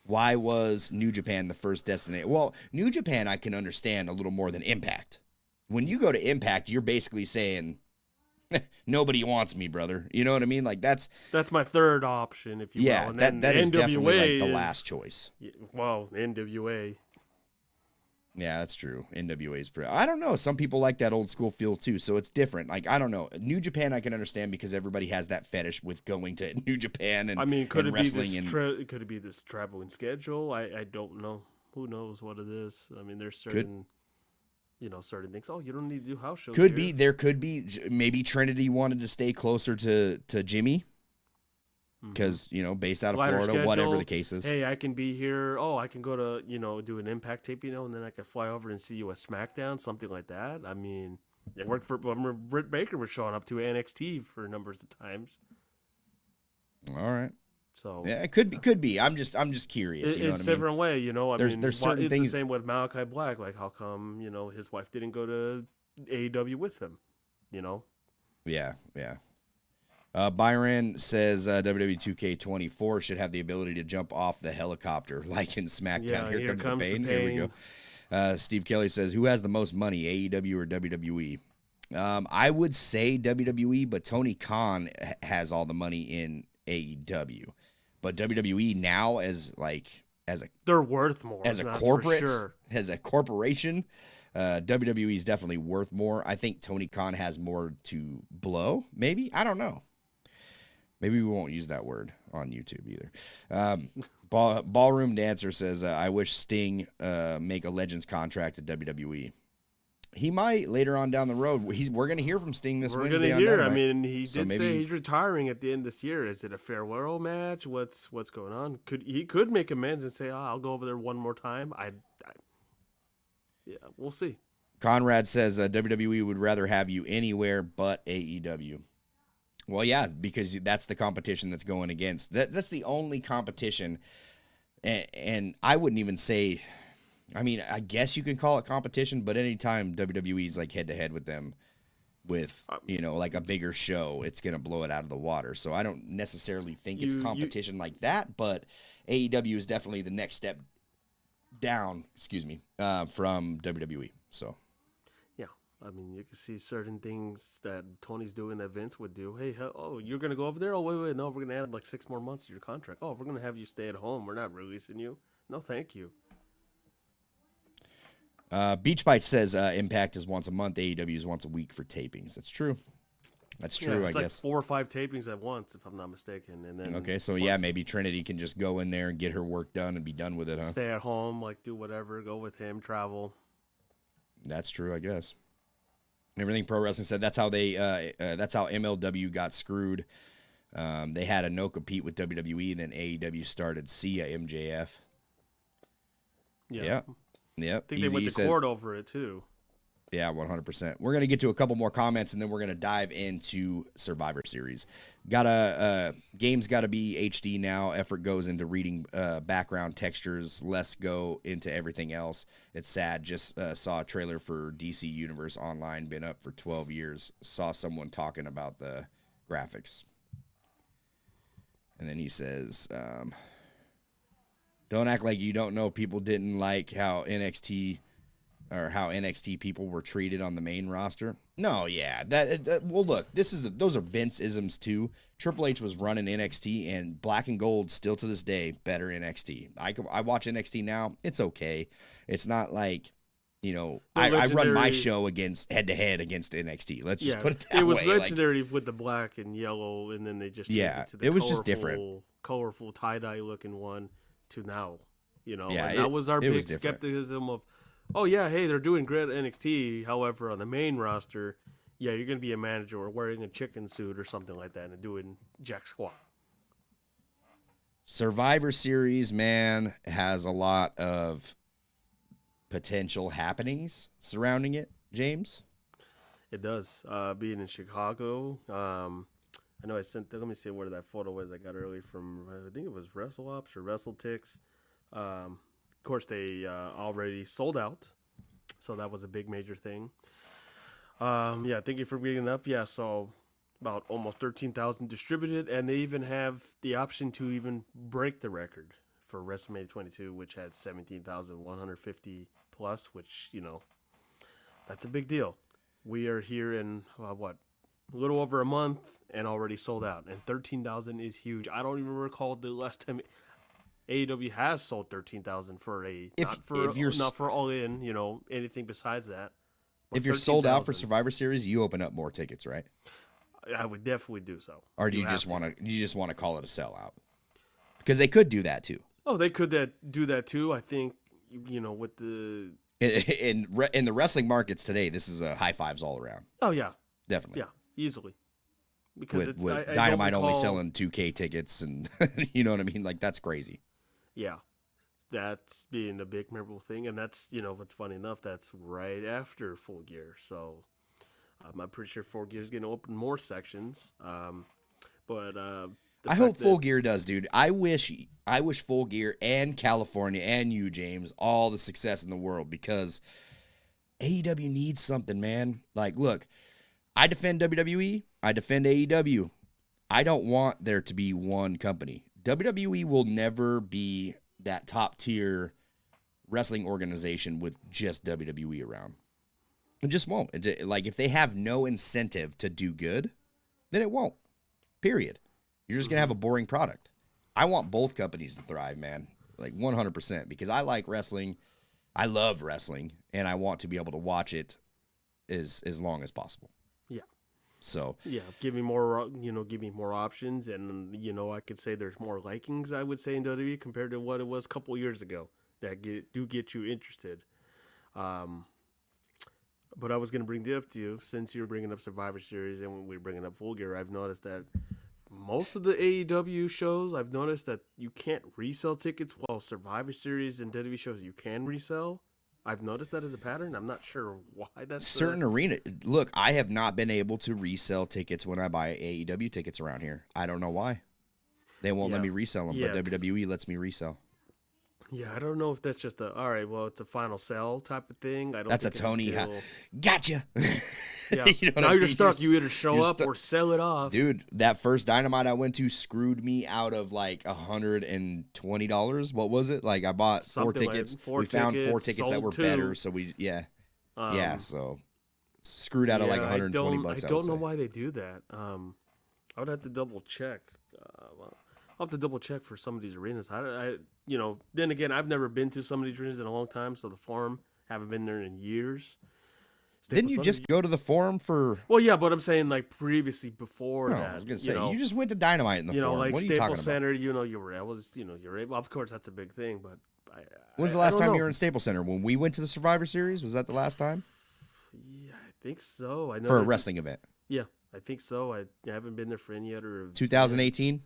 Why was New Japan the first destination? Well, New Japan I can understand a little more than Impact. When you go to Impact, you're basically saying... nobody wants me, brother. You know what I mean? Like that's my third option, if you will. Yeah, that is definitely like the last choice. Well, NWA. Yeah, that's true. NWA is pretty. I don't know. Some people like that old school feel too, so it's different. Like I don't know. New Japan I can understand because everybody has that fetish with going to New Japan and could and it be wrestling could it be this traveling schedule? I don't know. Who knows what it is? I mean, there's certain. Certain things. Oh, you don't need to do house shows. Could be. There could be. Maybe Trinity wanted to stay closer to Jimmy because, based out of Florida, schedule, whatever the case is. Hey, I can be here. Oh, I can go to, do an Impact tape, and then I can fly over and see you at Smackdown, something like that. I mean, it worked for, Britt Baker was showing up to NXT for numbers of times. All right. So yeah, it could be. I'm just curious. It's a different way, There's certain things. It's the same with Malachi Black. Like, how come his wife didn't go to AEW with him? Yeah. Byron says WWE 2K24 should have the ability to jump off the helicopter like in SmackDown. Yeah, here comes the pain. Here we go. Steve Kelly says, who has the most money, AEW or WWE? I would say WWE, but Tony Khan has all the money in AEW. But WWE now they're worth more as a corporate, as a corporation. WWE is definitely worth more. I think Tony Khan has more to blow. Maybe, I don't know. Maybe we won't use that word on YouTube either. Ballroom Dancer says, I wish Sting make a Legends contract at WWE. He might later on down the road. We're going to hear from Sting this Wednesday. We're going to hear. I mean, he did say he's retiring at the end of this year. Is it a farewell match? What's going on? He could make amends and say, I'll go over there one more time. Yeah, we'll see. Conrad says WWE would rather have you anywhere but AEW. Well, yeah, because that's the competition that's going against. That's the only competition, and I wouldn't even say. I mean, I guess you can call it competition, but anytime WWE's like head-to-head with them, with, like a bigger show, it's going to blow it out of the water. So I don't necessarily think it's competition like that, but AEW is definitely the next step down, from WWE. So, yeah, I mean, you can see certain things that Tony's doing that Vince would do. Hey, you're going to go over there? Oh, wait, no, we're going to add like 6 more months to your contract. Oh, we're going to have you stay at home. We're not releasing you. No, thank you. Beach Bite says Impact is once a month, AEW is once a week for tapings. That's true. That's true, it's I like guess. 4 or 5 tapings at once, if I'm not mistaken. And then okay, so maybe Trinity can just go in there and get her work done and be done with it, huh? Stay at home, like do whatever, go with him, travel. That's true, I guess. Everything Pro Wrestling said that's how MLW got screwed. They had a no compete with WWE, and then AEW started SIA MJF. Yeah. Yep. I think they went to court over it too. Yeah, 100%. We're gonna get to a couple more comments, and then we're gonna dive into Survivor Series. Games gotta be HD now. Effort goes into reading background textures. Less go into everything else. It's sad. Just saw a trailer for DC Universe Online. Been up for 12 years. Saw someone talking about the graphics, and then he says, "Don't act like you don't know. People didn't like how NXT people were treated on the main roster." No, yeah. Well, look, those are Vince-isms too. Triple H was running NXT, and Black and Gold still to this day better NXT. I watch NXT now. It's okay. It's not like, I run my show head to head against NXT. Let's just put it that way. It was legendary with the black and yellow, and then they just changed it to the just different, colorful tie-dye looking one to now. Yeah, that was our big skepticism of, oh, yeah, hey, they're doing great at NXT. However, on the main roster, you're going to be a manager or wearing a chicken suit or something like that and doing jack squat. Survivor Series, man, has a lot of potential happenings surrounding it, James. It does. Being in Chicago, I know I sent, let me see where that photo was I got early from, I think it was WrestleOps or WrestleTix. Of course, they already sold out, so that was a big major thing. Thank you for bringing it up. Yeah, so about almost 13,000 distributed, and they even have the option to even break the record for WrestleMania 22, which had 17,150 plus, which, that's a big deal. We are here in, a little over a month and already sold out, and 13,000 is huge. I don't even recall the last time AEW has sold 13,000 for not for all in, anything besides that. But if you're sold out for Survivor Series, you open up more tickets, right? I would definitely do so. Or do you just want to call it a sellout? Because they could do that too. Oh, they could do that too. I think with the in the wrestling markets today, this is high fives all around. Oh yeah, definitely. Yeah, easily. Because with Dynamite only selling 2K tickets, and you know what I mean? Like, that's crazy. Yeah, that's being a big memorable thing, and that's what's funny enough. That's right after Full Gear, so I'm pretty sure Full Gear is going to open more sections. But I hope Full Gear does, dude. I wish Full Gear and California and you, James, all the success in the world, because AEW needs something, man. Like, look, I defend WWE. I defend AEW. I don't want there to be one company. WWE will never be that top tier wrestling organization with just WWE around. It just won't. Like, if they have no incentive to do good, then it won't. Period. You're just going to have a boring product. I want both companies to thrive, man. Like 100%, because I like wrestling. I love wrestling, and I want to be able to watch it as long as possible. Yeah. So give me more, give me more options, and I could say there's more likings, I would say, in WWE compared to what it was a couple years ago that do get you interested. But I was going to bring it up to you, since you're bringing up Survivor Series and when we're bringing up Full Gear. I've noticed that most of the AEW shows, I've noticed that you can't resell tickets, while Survivor Series and WWE shows you can resell. I've noticed that as a pattern. I'm not sure why that's certain arena. Look, I have not been able to resell tickets when I buy AEW tickets around here. I don't know why. They won't let me resell them, but WWE lets me resell. Yeah, I don't know if that's just it's a final sell type of thing. That's a Tony. Gotcha. Yeah. You know what Now I you're mean? stuck. You either show you're up stuck. or sell it off. Dude, that first Dynamite I went to screwed me out of like $120. What was it? Like I bought four Something like tickets. four We found four tickets, tickets that sold were two. better, so yeah, so screwed out of like 120 bucks. I don't know why they do that. I would have to double check. I'll have to double check for some of these arenas. Then again, I've never been to some of these arenas in a long time, so the Forum haven't been there in years. Didn't you just go to the Forum for? Well, yeah, but I'm saying like previously before No, that. I was gonna say you just just went to Dynamite in the Forum. like What are you talking Staples Center. about? You're able. Of course, that's a big thing. But When's the last time you were in Staples Center? When we went to the Survivor Series, was that the last time? Yeah, I think so. I know For a wrestling event. Yeah, I think so. I haven't been there for any other. 2018.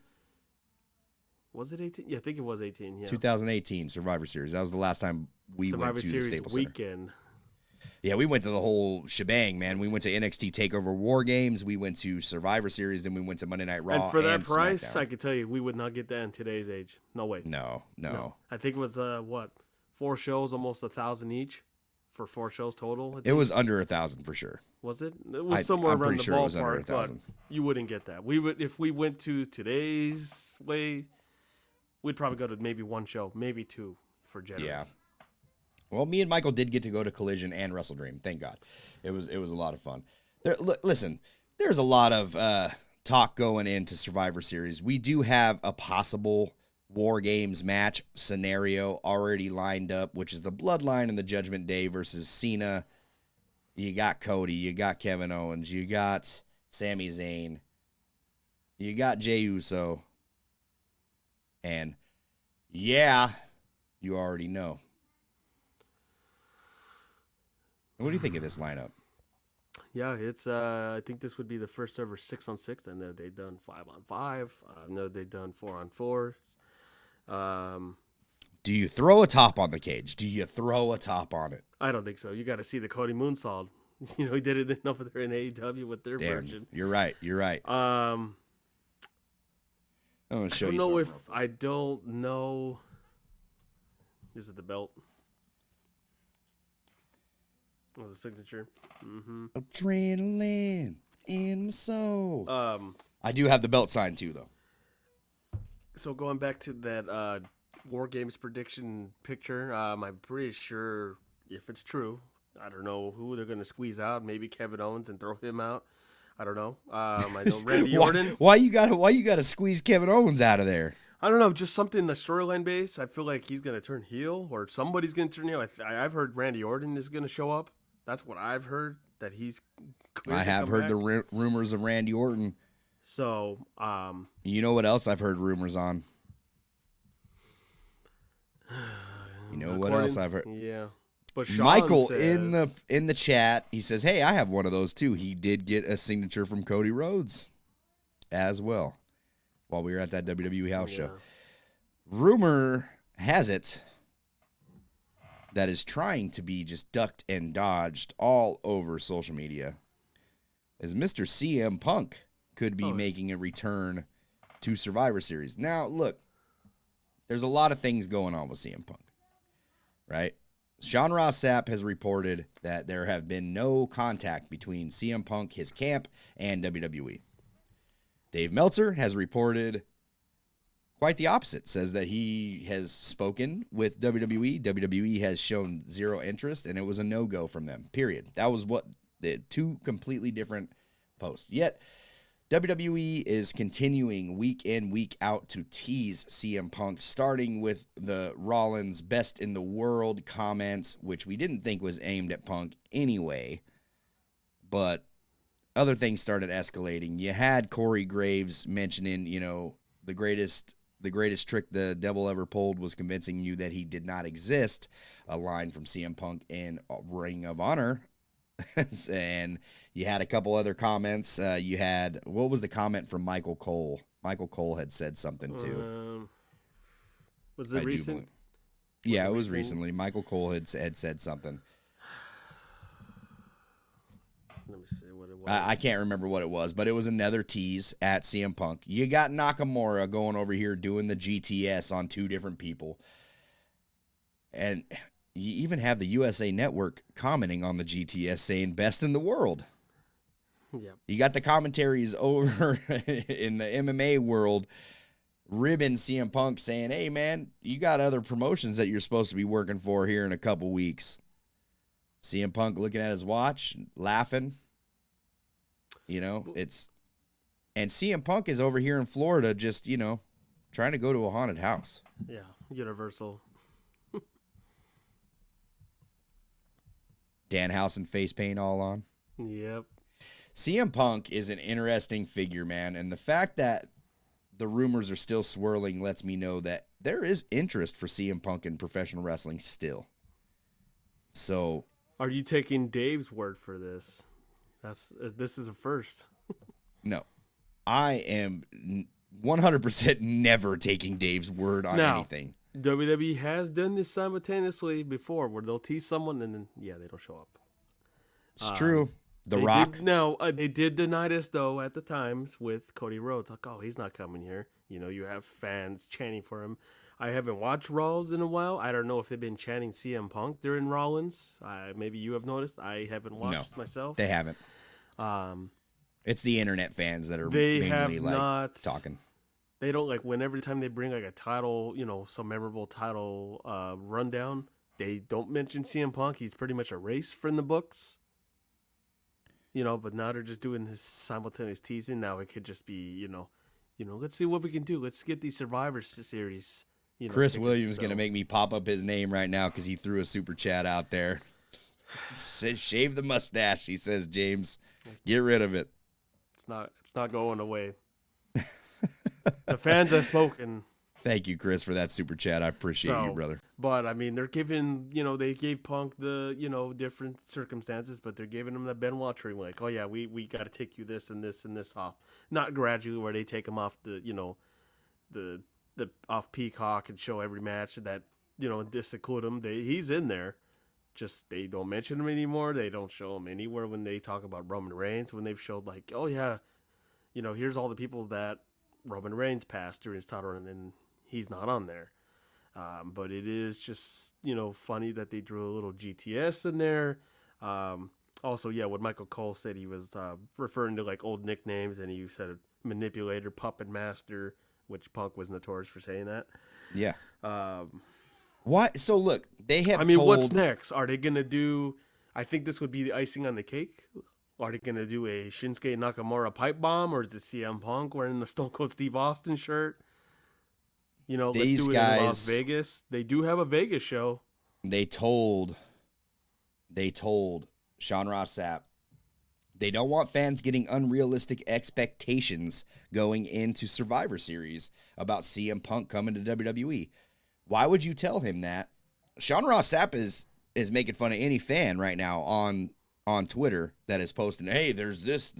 Was it 18? Yeah, I think it was 18. Yeah, 2018 Survivor Series. That was the last time we Survivor went to the Series Staples weekend. Center. Yeah, we went to the whole shebang, man. We went to NXT Takeover War Games. We went to Survivor Series. Then we went to Monday Night Raw. And for that price, SmackDown. I can tell you, we would not get that in today's age. No way. No. I think it was 4 shows, almost 1,000 each, for 4 shows total. I think. It was under 1,000 for sure. Was it? It was somewhere I'm around pretty the sure it was under ballpark, but 1,000. you wouldn't get that. We would if we went to today's way. We'd probably go to maybe 1 show, maybe 2 for generous. Yeah. Well, me and Michael did get to go to Collision and Wrestle Dream. Thank God. It was a lot of fun. Listen, there's a lot of talk going into Survivor Series. We do have a possible War Games match scenario already lined up, which is the Bloodline and the Judgment Day versus Cena. You got Cody, you got Kevin Owens, you got Sami Zayn, you got Jey Uso, and yeah, you already know. What do you think of this lineup? Yeah, it's I think this would be the first ever 6-on-6. I know they've done 5-on-5. I know they've done 4-on-4s. Do you throw a top on the cage? Do you throw a top on it? I don't think so. You got to see the Cody moonsault. He did it over there in AEW with their version. You're right. I'm gonna show you. I don't know. Is it the belt? Was the signature? Mm-hmm. Adrenaline in my soul. I do have the belt signed too, though. So going back to that War Games prediction picture, I'm pretty sure if it's true, I don't know who they're going to squeeze out. Maybe Kevin Owens and throw him out. I don't know. I know Randy Orton. Why you gotta squeeze Kevin Owens out of there? I don't know, just something the storyline base. I feel like he's going to turn heel, or somebody's going to turn heel. I've heard Randy Orton is going to show up. That's what I've heard. That he's. I have heard the rumors of Randy Orton. So, you know what else I've heard rumors on? You know what else I've heard? Yeah. But Sean Michael says, in the chat, he says, "Hey, I have one of those too." He did get a signature from Cody Rhodes as well while we were at that WWE house show. Rumor has it that is trying to be just ducked and dodged all over social media is Mr. CM Punk could be making a return to Survivor Series. Now, look, there's a lot of things going on with CM Punk, right? Sean Ross Sapp has reported that there have been no contact between CM Punk, his camp, and WWE. Dave Meltzer has reported quite the opposite, says that he has spoken with WWE. WWE has shown zero interest, and it was a no-go from them, period. That was what the 2 completely different posts. Yet, WWE is continuing week in, week out to tease CM Punk, starting with the Rollins best in the world comments, which we didn't think was aimed at Punk anyway. But other things started escalating. You had Corey Graves mentioning, the greatest trick the devil ever pulled was convincing you that he did not exist, a line from CM Punk in Ring of Honor. And you had a couple other comments. You had, what was the comment from Michael Cole? Michael Cole had said something too. Was it recent? Yeah, it was recently. Michael Cole had said something. Let me see what it was. I can't remember what it was, but it was another tease at CM Punk. You got Nakamura going over here doing the GTS on 2 different people. And you even have the USA Network commenting on the GTS saying best in the world. Yeah. You got the commentaries over in the MMA world ribbing CM Punk saying, hey, man, you got other promotions that you're supposed to be working for here in a couple weeks. CM Punk looking at his watch, laughing. You know, and CM Punk is over here in Florida just, you know, trying to go to a haunted house. Yeah, Universal. Danhausen face paint all on. Yep. CM Punk is an interesting figure, man. And the fact that the rumors are still swirling lets me know that there is interest for CM Punk in professional wrestling still. So, are you taking Dave's word for this? This is a first. No. I am 100% never taking Dave's word on anything. WWE has done this simultaneously before where they'll tease someone and then, they don't show up. It's true. The Rock. They did deny this, though, at the times with Cody Rhodes. Like, oh, he's not coming here. You know, you have fans chanting for him. I haven't watched Raws in a while. I don't know if they've been chanting CM Punk during Rollins. Maybe you have noticed. I haven't watched myself. They haven't. It's the internet fans that are talking. They don't every time they bring a title, some memorable title rundown, they don't mention CM Punk. He's pretty much erased from the books. But now they're just doing this simultaneous teasing. Now it could just be, let's see what we can do. Let's get these Survivor Series. Chris Williams is going to make me pop up his name right now because he threw a super chat out there. Shave the mustache, he says, James. Get rid of it. It's not going away. The fans have spoken. Thank you, Chris, for that super chat. I appreciate you, brother. But I mean, they're giving, they gave Punk the, different circumstances, but they're giving him the Benoit tree. Like, oh yeah, we got to take you this and this and this off. Not gradually where they take him off the, the off Peacock and show every match that, disclude him. He's in there. Just they don't mention him anymore. They don't show him anywhere when they talk about Roman Reigns. When they've showed oh yeah, here's all the people that Roman Reigns passed during his title run, and he's not on there. But it is just funny that they drew a little GTS in there. Also, when Michael Cole said he was referring to old nicknames, and he said manipulator, puppet master, which Punk was notorious for saying that. Yeah. What? So look, they have. What's next? Are they gonna do? I think this would be the icing on the cake. Are they gonna do a Shinsuke Nakamura pipe bomb, or is it CM Punk wearing the Stone Cold Steve Austin shirt? Let's do it in Las Vegas. They do have a Vegas show. They told Sean Ross Sapp they don't want fans getting unrealistic expectations going into Survivor Series about CM Punk coming to WWE. Why would you tell him that? Sean Ross Sapp is making fun of any fan right now on Twitter that is posting, hey, there's this,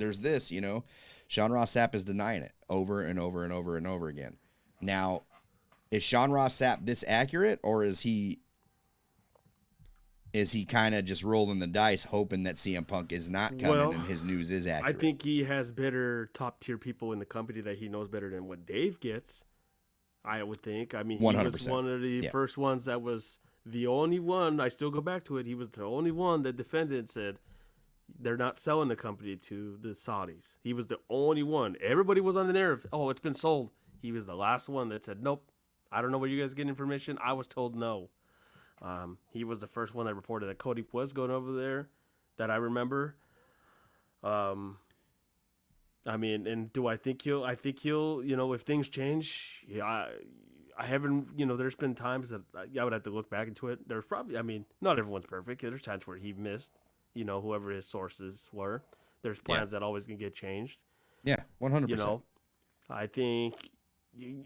Sean Ross Sapp is denying it over and over and over and over again. Now, is Sean Ross Sapp this accurate, or is he kind of just rolling the dice hoping that CM Punk is not coming and his news is accurate? I think he has better top-tier people in the company that he knows better than what Dave gets. I would think. I mean, he 100%. Was one of the first ones that was the only one. I still go back to it. He was the only one that defended and said they're not selling the company to the Saudis. He was the only one. Everybody was on the narrative. Oh, it's been sold. He was the last one that said, nope. I don't know where you guys get information. I was told no. He was the first one that reported that Cody was going over there that I remember. And do I think he'll, if things change, I haven't, there's been times that I would have to look back into it. There's probably, not everyone's perfect. There's times where he missed, whoever his sources were. There's plans that always can get changed. Yeah, 100%. I think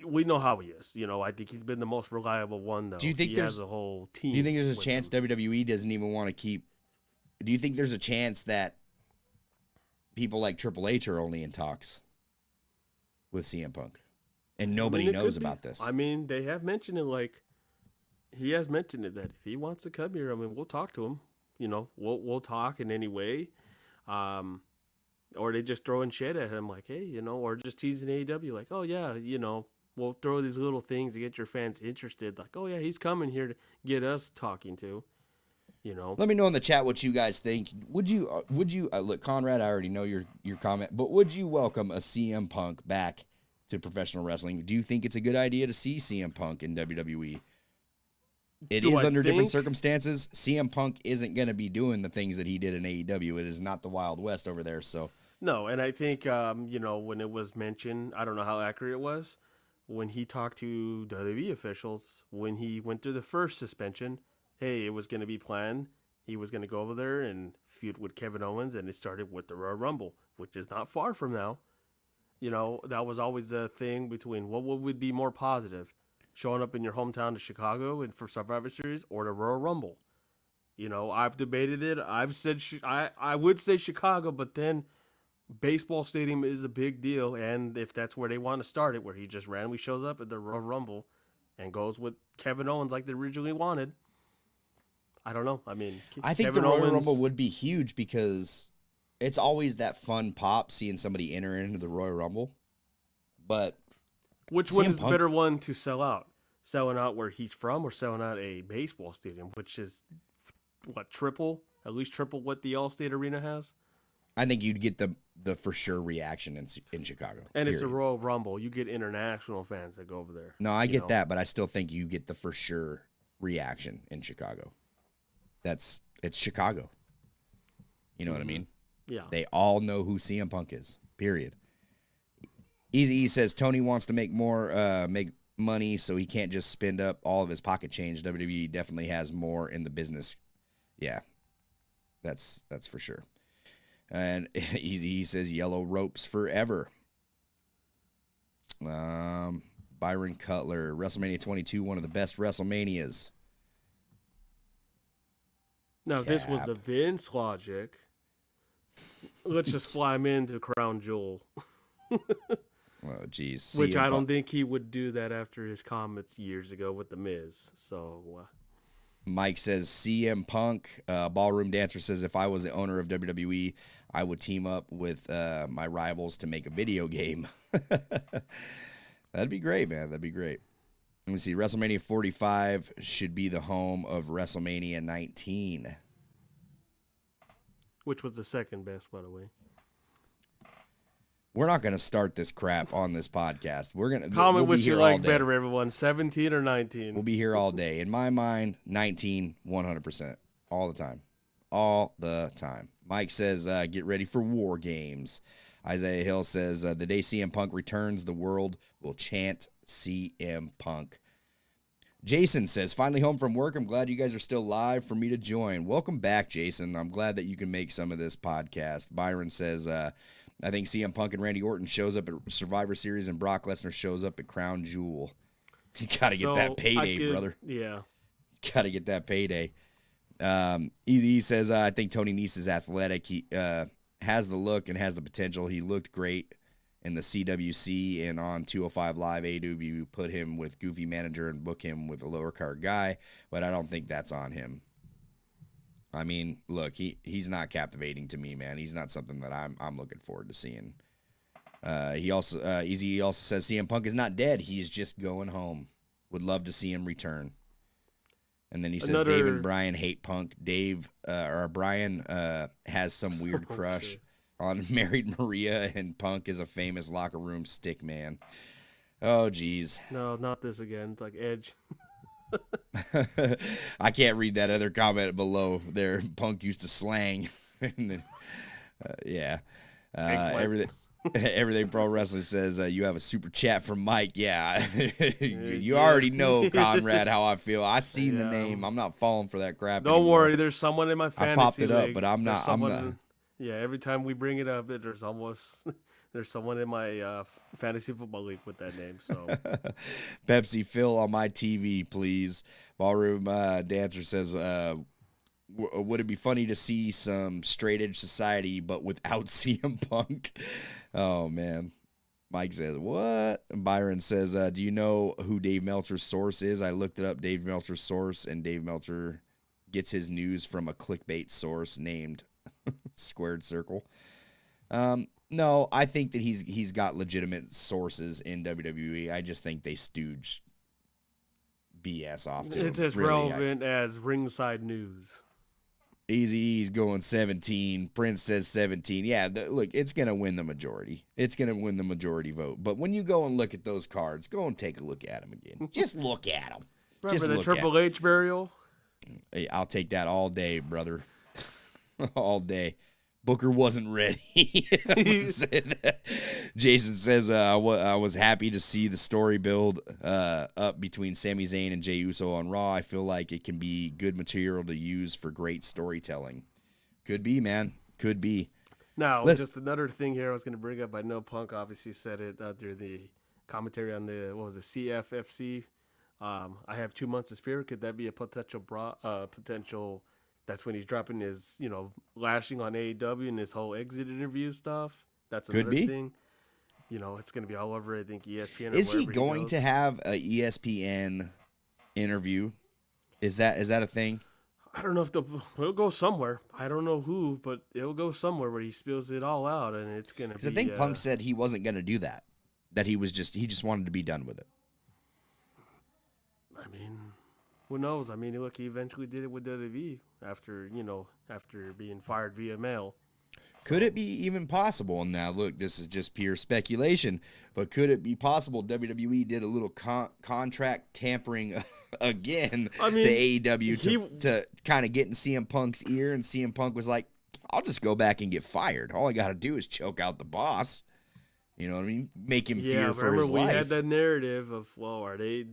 we know how he is. I think he's been the most reliable one, though. Do you think he has a whole team? Do you think there's a chance WWE doesn't even want to keep? Do you think there's a chance that people like Triple H are only in talks with CM Punk, and nobody knows about this? They have mentioned it. He has mentioned it that if he wants to come here, we'll talk to him. We'll talk in any way. Or they just throwing shit at him hey, or just teasing AEW oh yeah, we'll throw these little things to get your fans interested. Oh yeah, he's coming here to get us talking to. You know, Let me know in the chat what you guys think. Would you look, Conrad? I already know your comment, but would you welcome a CM Punk back to professional wrestling? Do you think it's a good idea to see CM Punk in WWE? It is under different circumstances. CM Punk isn't going to be doing the things that he did in AEW. It is not the Wild West over there. So no, and I think you know, when it was mentioned, I don't know how accurate it was when he talked to WWE officials when he went through the first suspension. Hey, it was going to be planned. He was going to go over there and feud with Kevin Owens, and it started with the Royal Rumble, which is not far from now. You know, that was always a thing between what would be more positive, showing up in your hometown of Chicago and for Survivor Series or the Royal Rumble. You know, I've debated it. I've said I would say Chicago, but then baseball stadium is a big deal, and if that's where they want to start it, where he just randomly shows up at the Royal Rumble and goes with Kevin Owens like they originally wanted. I don't know. I mean, I think Kevin the Royal Owens, Rumble would be huge because it's always that fun pop seeing somebody enter into the Royal Rumble. But which CM one is Punk, the better one to sell out? Selling out where he's from or selling out a baseball stadium, which is, what, at least triple what the Allstate Arena has? I think you'd get the for sure reaction in Chicago. And it's a Royal Rumble. You get international fans that go over there. No, I get that, but I still think you get the for sure reaction in Chicago. It's Chicago. You know what I mean? Yeah. They all know who CM Punk is. Period. Easy E says Tony wants to make money, so he can't just spend up all of his pocket change. WWE definitely has more in the business. Yeah, that's for sure. And Easy E says yellow ropes forever. Byron Cutler, WrestleMania 22, one of the best WrestleManias. Now, Cap. this was the Vince logic. Let's just fly him into Crown Jewel. Oh, geez. Which I don't think he would do that after his comments years ago with The Miz. So, Mike says CM Punk. Ballroom Dancer says if I was the owner of WWE, I would team up with my rivals to make a video game. That'd be great, man. That'd be great. Let me see. WrestleMania 45 should be the home of WrestleMania 19. Which was the second best, by the way. We're not going to start this crap on this podcast. We're going to comment which you like better, everyone. 17 or 19? We'll be here all day. In my mind, 19, 100%. All the time. All the time. Mike says, get ready for War Games. Isaiah Hill says, the day CM Punk returns, the world will chant CM Punk. Jason says, finally home from work. I'm glad you guys are still live for me to join. Welcome back, Jason. I'm glad that you can make some of this podcast. Byron says, I think CM Punk and Randy Orton shows up at Survivor Series and Brock Lesnar shows up at Crown Jewel. You got to get that payday, brother. Yeah. Got to get that payday. Easy says, I think Tony Nese is athletic. He has the look and has the potential. He looked great in the CWC and on 205 Live. AEW put him with Goofy Manager and book him with a lower card guy, but I don't think that's on him. I mean, look, he's not captivating to me, man. He's not something that I'm looking forward to seeing. He also says CM Punk is not dead. He is just going home. Would love to see him return. And then he says Dave and Brian hate Punk. Brian has some weird crush on Married Maria, and Punk is a famous locker room stick man. Oh, geez. No, not this again. It's like Edge. I can't read that other comment below there. Punk used to slang. And then, yeah. Everything Pro Wrestling says, you have a super chat from Mike. Yeah. You already know, Conrad, how I feel. I seen the name. I'm not falling for that crap Don't anymore. worry. There's someone in my fantasy I popped it up, league. but I'm not. Yeah, every time we bring it up, there's someone in my fantasy football league with that name. So Pepsi Phil on my TV, please. Ballroom Dancer says, would it be funny to see some straight edge society, but without CM Punk? Oh, man. Mike says, what? And Byron says, do you know who Dave Meltzer's source is? I looked it up, Dave Meltzer's source, and Dave Meltzer gets his news from a clickbait source named Squared Circle. No, I think that he's got legitimate sources in WWE. I just think they stooge BS off to him. It's as relevant as ringside news. Eazy-E's going 17. Prince says 17. Yeah, look, it's going to win the majority. It's going to win the majority vote. But when you go and look at those cards, go and take a look at them again. Just look at them. Remember the Triple H burial? Hey, I'll take that all day, brother. All day. Booker wasn't ready. Jason says, I was happy to see the story build up between Sami Zayn and Jey Uso on Raw. I feel like it can be good material to use for great storytelling. Could be, man. Could be. Now, just another thing here I was going to bring up. I know Punk obviously said it during the commentary on the, CFFC. I have 2 months of spirit. Could that be a potential... That's when he's dropping his, lashing on AEW and his whole exit interview stuff. That's another thing. It's going to be all over, I think, ESPN. Is he going to have a ESPN interview? Is that a thing? I don't know if it'll go somewhere. I don't know who, but it'll go somewhere where he spills it all out, and it's going to be... I think Punk said he wasn't going to do that. That he just wanted to be done with it. I mean... Who knows? I mean, look, he eventually did it with WWE after being fired via mail. Could it be even possible? And now, look, this is just pure speculation, but could it be possible WWE did a little contract tampering again to AEW to kind of get in CM Punk's ear, and CM Punk was like, I'll just go back and get fired. All I got to do is choke out the boss. You know what I mean? Make him fear for his life. We had that narrative of, are they...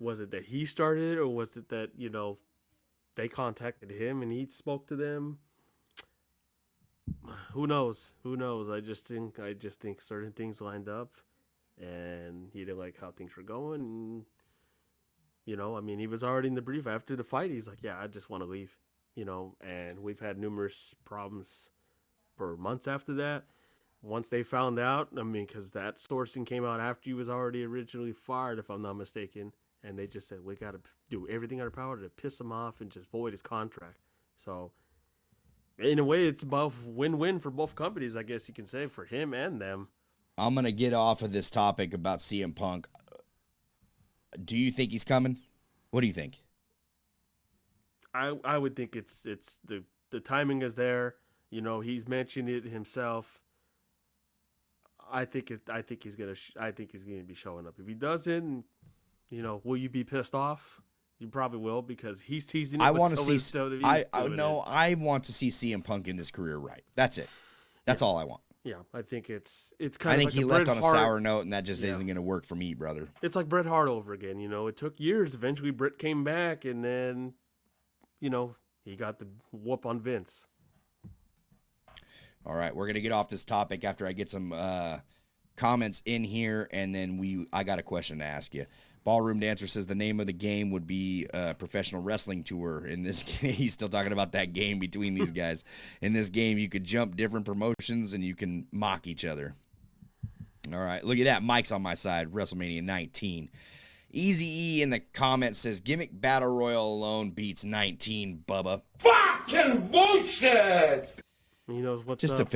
Was it that he started, or was it that, they contacted him and he spoke to them? Who knows? I just think certain things lined up, and he didn't like how things were going. And, he was already in the brief after the fight. He's like, yeah, I just want to leave, and we've had numerous problems for months after that. Once they found out, because that sourcing came out after he was already originally fired, if I'm not mistaken. And they just said, we got to do everything in our power to piss him off and just void his contract. So, in a way, it's about win-win for both companies, I guess you can say, for him and them. I'm going to get off of this topic about CM Punk. Do you think he's coming? What do you think? I would think it's the timing is there. He's mentioned it himself. I think he's gonna be showing up. If he doesn't, will you be pissed off? You probably will, because he's teasing it. I want to see. I want to see CM Punk in his career right. That's it. That's all I want. Yeah, I think it's kind of. I think he left on a sour note, and that just isn't going to work for me, brother. It's like Bret Hart over again. It took years. Eventually, Bret came back, and then, he got the whoop on Vince. All right, we're going to get off this topic after I get some comments in here, and then I got a question to ask you. Ballroom Dancer says the name of the game would be Professional Wrestling Tour. In this game, he's still talking about that game between these guys. In this game, you could jump different promotions and you can mock each other. All right, look at that. Mike's on my side. WrestleMania 19. Eazy-E in the comments says Gimmick Battle Royal alone beats 19, Bubba. Fucking bullshit! He knows what's just up.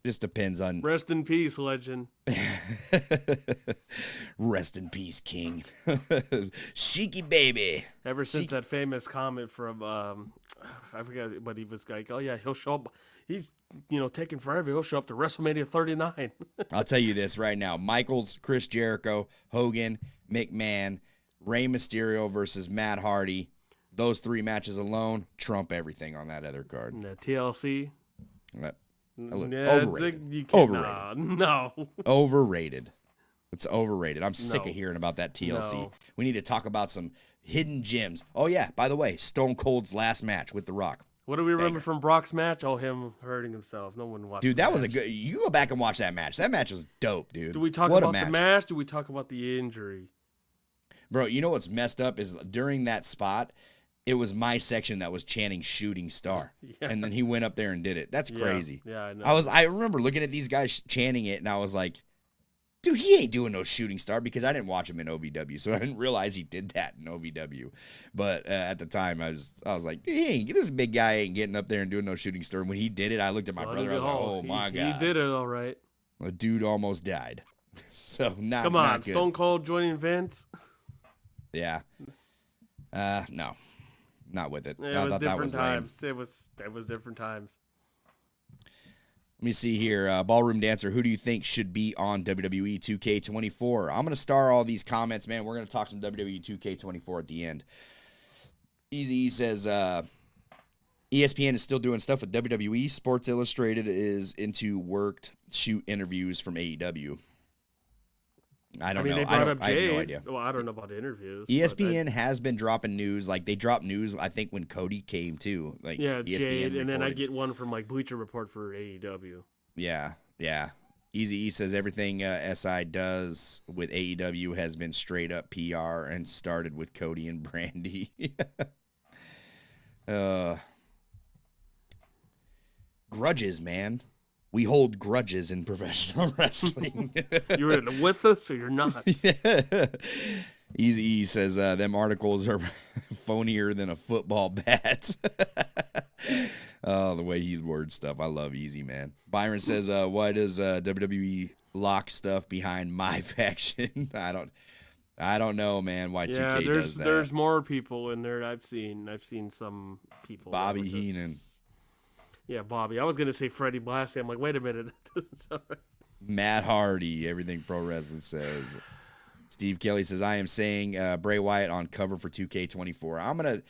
Just depends on... Rest in peace, legend. Rest in peace, King. Sheiky baby. Ever since that famous comment from, I forgot, but he was like, oh yeah, he'll show up. He's, taking forever. He'll show up to WrestleMania 39. I'll tell you this right now. Michaels, Chris Jericho, Hogan, McMahon, Rey Mysterio versus Matt Hardy. Those three matches alone trump everything on that other card. And the TLC. Overrated. Overrated. No. Overrated. It's overrated. I'm sick of hearing about that TLC. No. We need to talk about some hidden gems. Oh, yeah. By the way, Stone Cold's last match with The Rock. What do we remember from Brock's match? Oh, him hurting himself. No one watched. Dude, that was a good. You go back and watch that match. That match was dope, dude. Do we talk about the match? Do we talk about the injury? Bro, you know what's messed up is during that spot, it was my section that was chanting "Shooting Star," and then he went up there and did it. That's crazy. Yeah, I know. I remember looking at these guys chanting it, and I was like, dude, he ain't doing no Shooting Star, because I didn't watch him in OVW, so I didn't realize he did that in OVW. But at the time, I was like, this big guy ain't getting up there and doing no Shooting Star. And when he did it, I looked at my brother. I was like, oh my god, he did it all right. A dude almost died. So come on, not good. Stone Cold joining Vince. Yeah. No. not with it. Yeah, I it was thought that different was lame. times. It was different times. Let me see here. Ballroom Dancer, who do you think should be on WWE 2K24? I'm going to star all these comments, man. We're going to talk some WWE 2K24 at the end. Easy says, ESPN is still doing stuff with WWE. Sports Illustrated is into worked shoot interviews from AEW. I don't know. They brought up I have Jade. no idea. Well, I don't know about the interviews. ESPN has been dropping news. Like, they dropped news, I think, when Cody came, too. Like, yeah, ESPN Jade, and then I reported. get one from, like, Bleacher Report for AEW. Yeah. Easy E says everything SI does with AEW has been straight up PR and started with Cody and Brandy. Grudges, man. We hold grudges in professional wrestling. You're either with us or you're not. Easy E says them articles are phonier than a football bat. Oh, the way he words stuff. I love Easy, man. Byron says, why does WWE lock stuff behind my faction? I don't know, man, why 2K does that. There's more people in there. I've seen some people. Bobby Heenan. Yeah, Bobby. I was gonna say Freddie Blassie. I'm like, wait a minute, that doesn't sound right. Matt Hardy, everything pro wrestling says. Steve Kelly says, I am saying Bray Wyatt on cover for 2K24. I'm gonna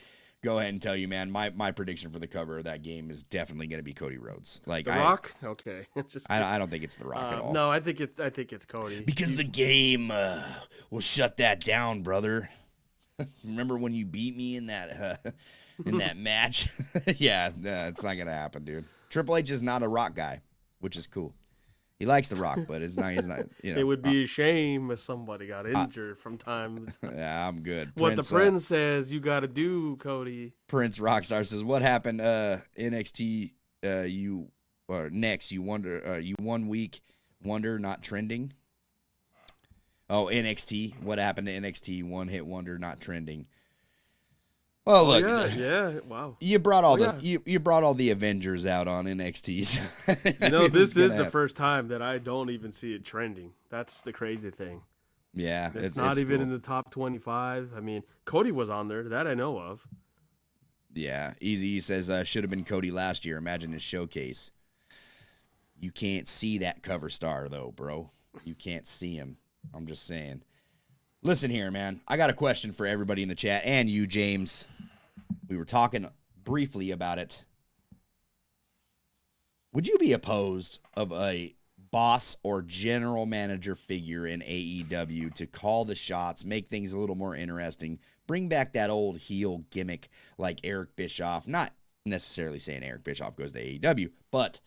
go ahead and tell you, man, my prediction for the cover of that game is definitely gonna be Cody Rhodes. Like The Rock? Okay. I don't think it's The Rock at all. No, I think it's Cody. Because the game will shut that down, brother. Remember when you beat me in that match? Yeah, no, it's not gonna happen, dude. Triple H is not a Rock guy, which is cool. He likes The Rock, but he's not. You know, it would be a shame if somebody got injured from time to time. Yeah, I'm good. What the Prince says you got to do, Cody. Prince Rockstar says, "What happened? NXT, next. You wonder. You 1 week wonder not trending. Oh, NXT. What happened to NXT? One hit wonder not trending. Well, look. Yeah. Wow. You brought all you brought all the Avengers out on NXT. You know, this is the first time that I don't even see it trending. That's the crazy thing. Yeah, it's not even cool. In the top 25. I mean, Cody was on there. That I know of. Yeah. Easy says should have been Cody last year. Imagine his showcase. You can't see that cover star though, bro. You can't see him. I'm just saying. Listen here, man. I got a question for everybody in the chat and you, James. We were talking briefly about it. Would you be opposed of a boss or general manager figure in AEW to call the shots, make things a little more interesting, bring back that old heel gimmick like Eric Bischoff? Not necessarily saying Eric Bischoff goes to AEW, but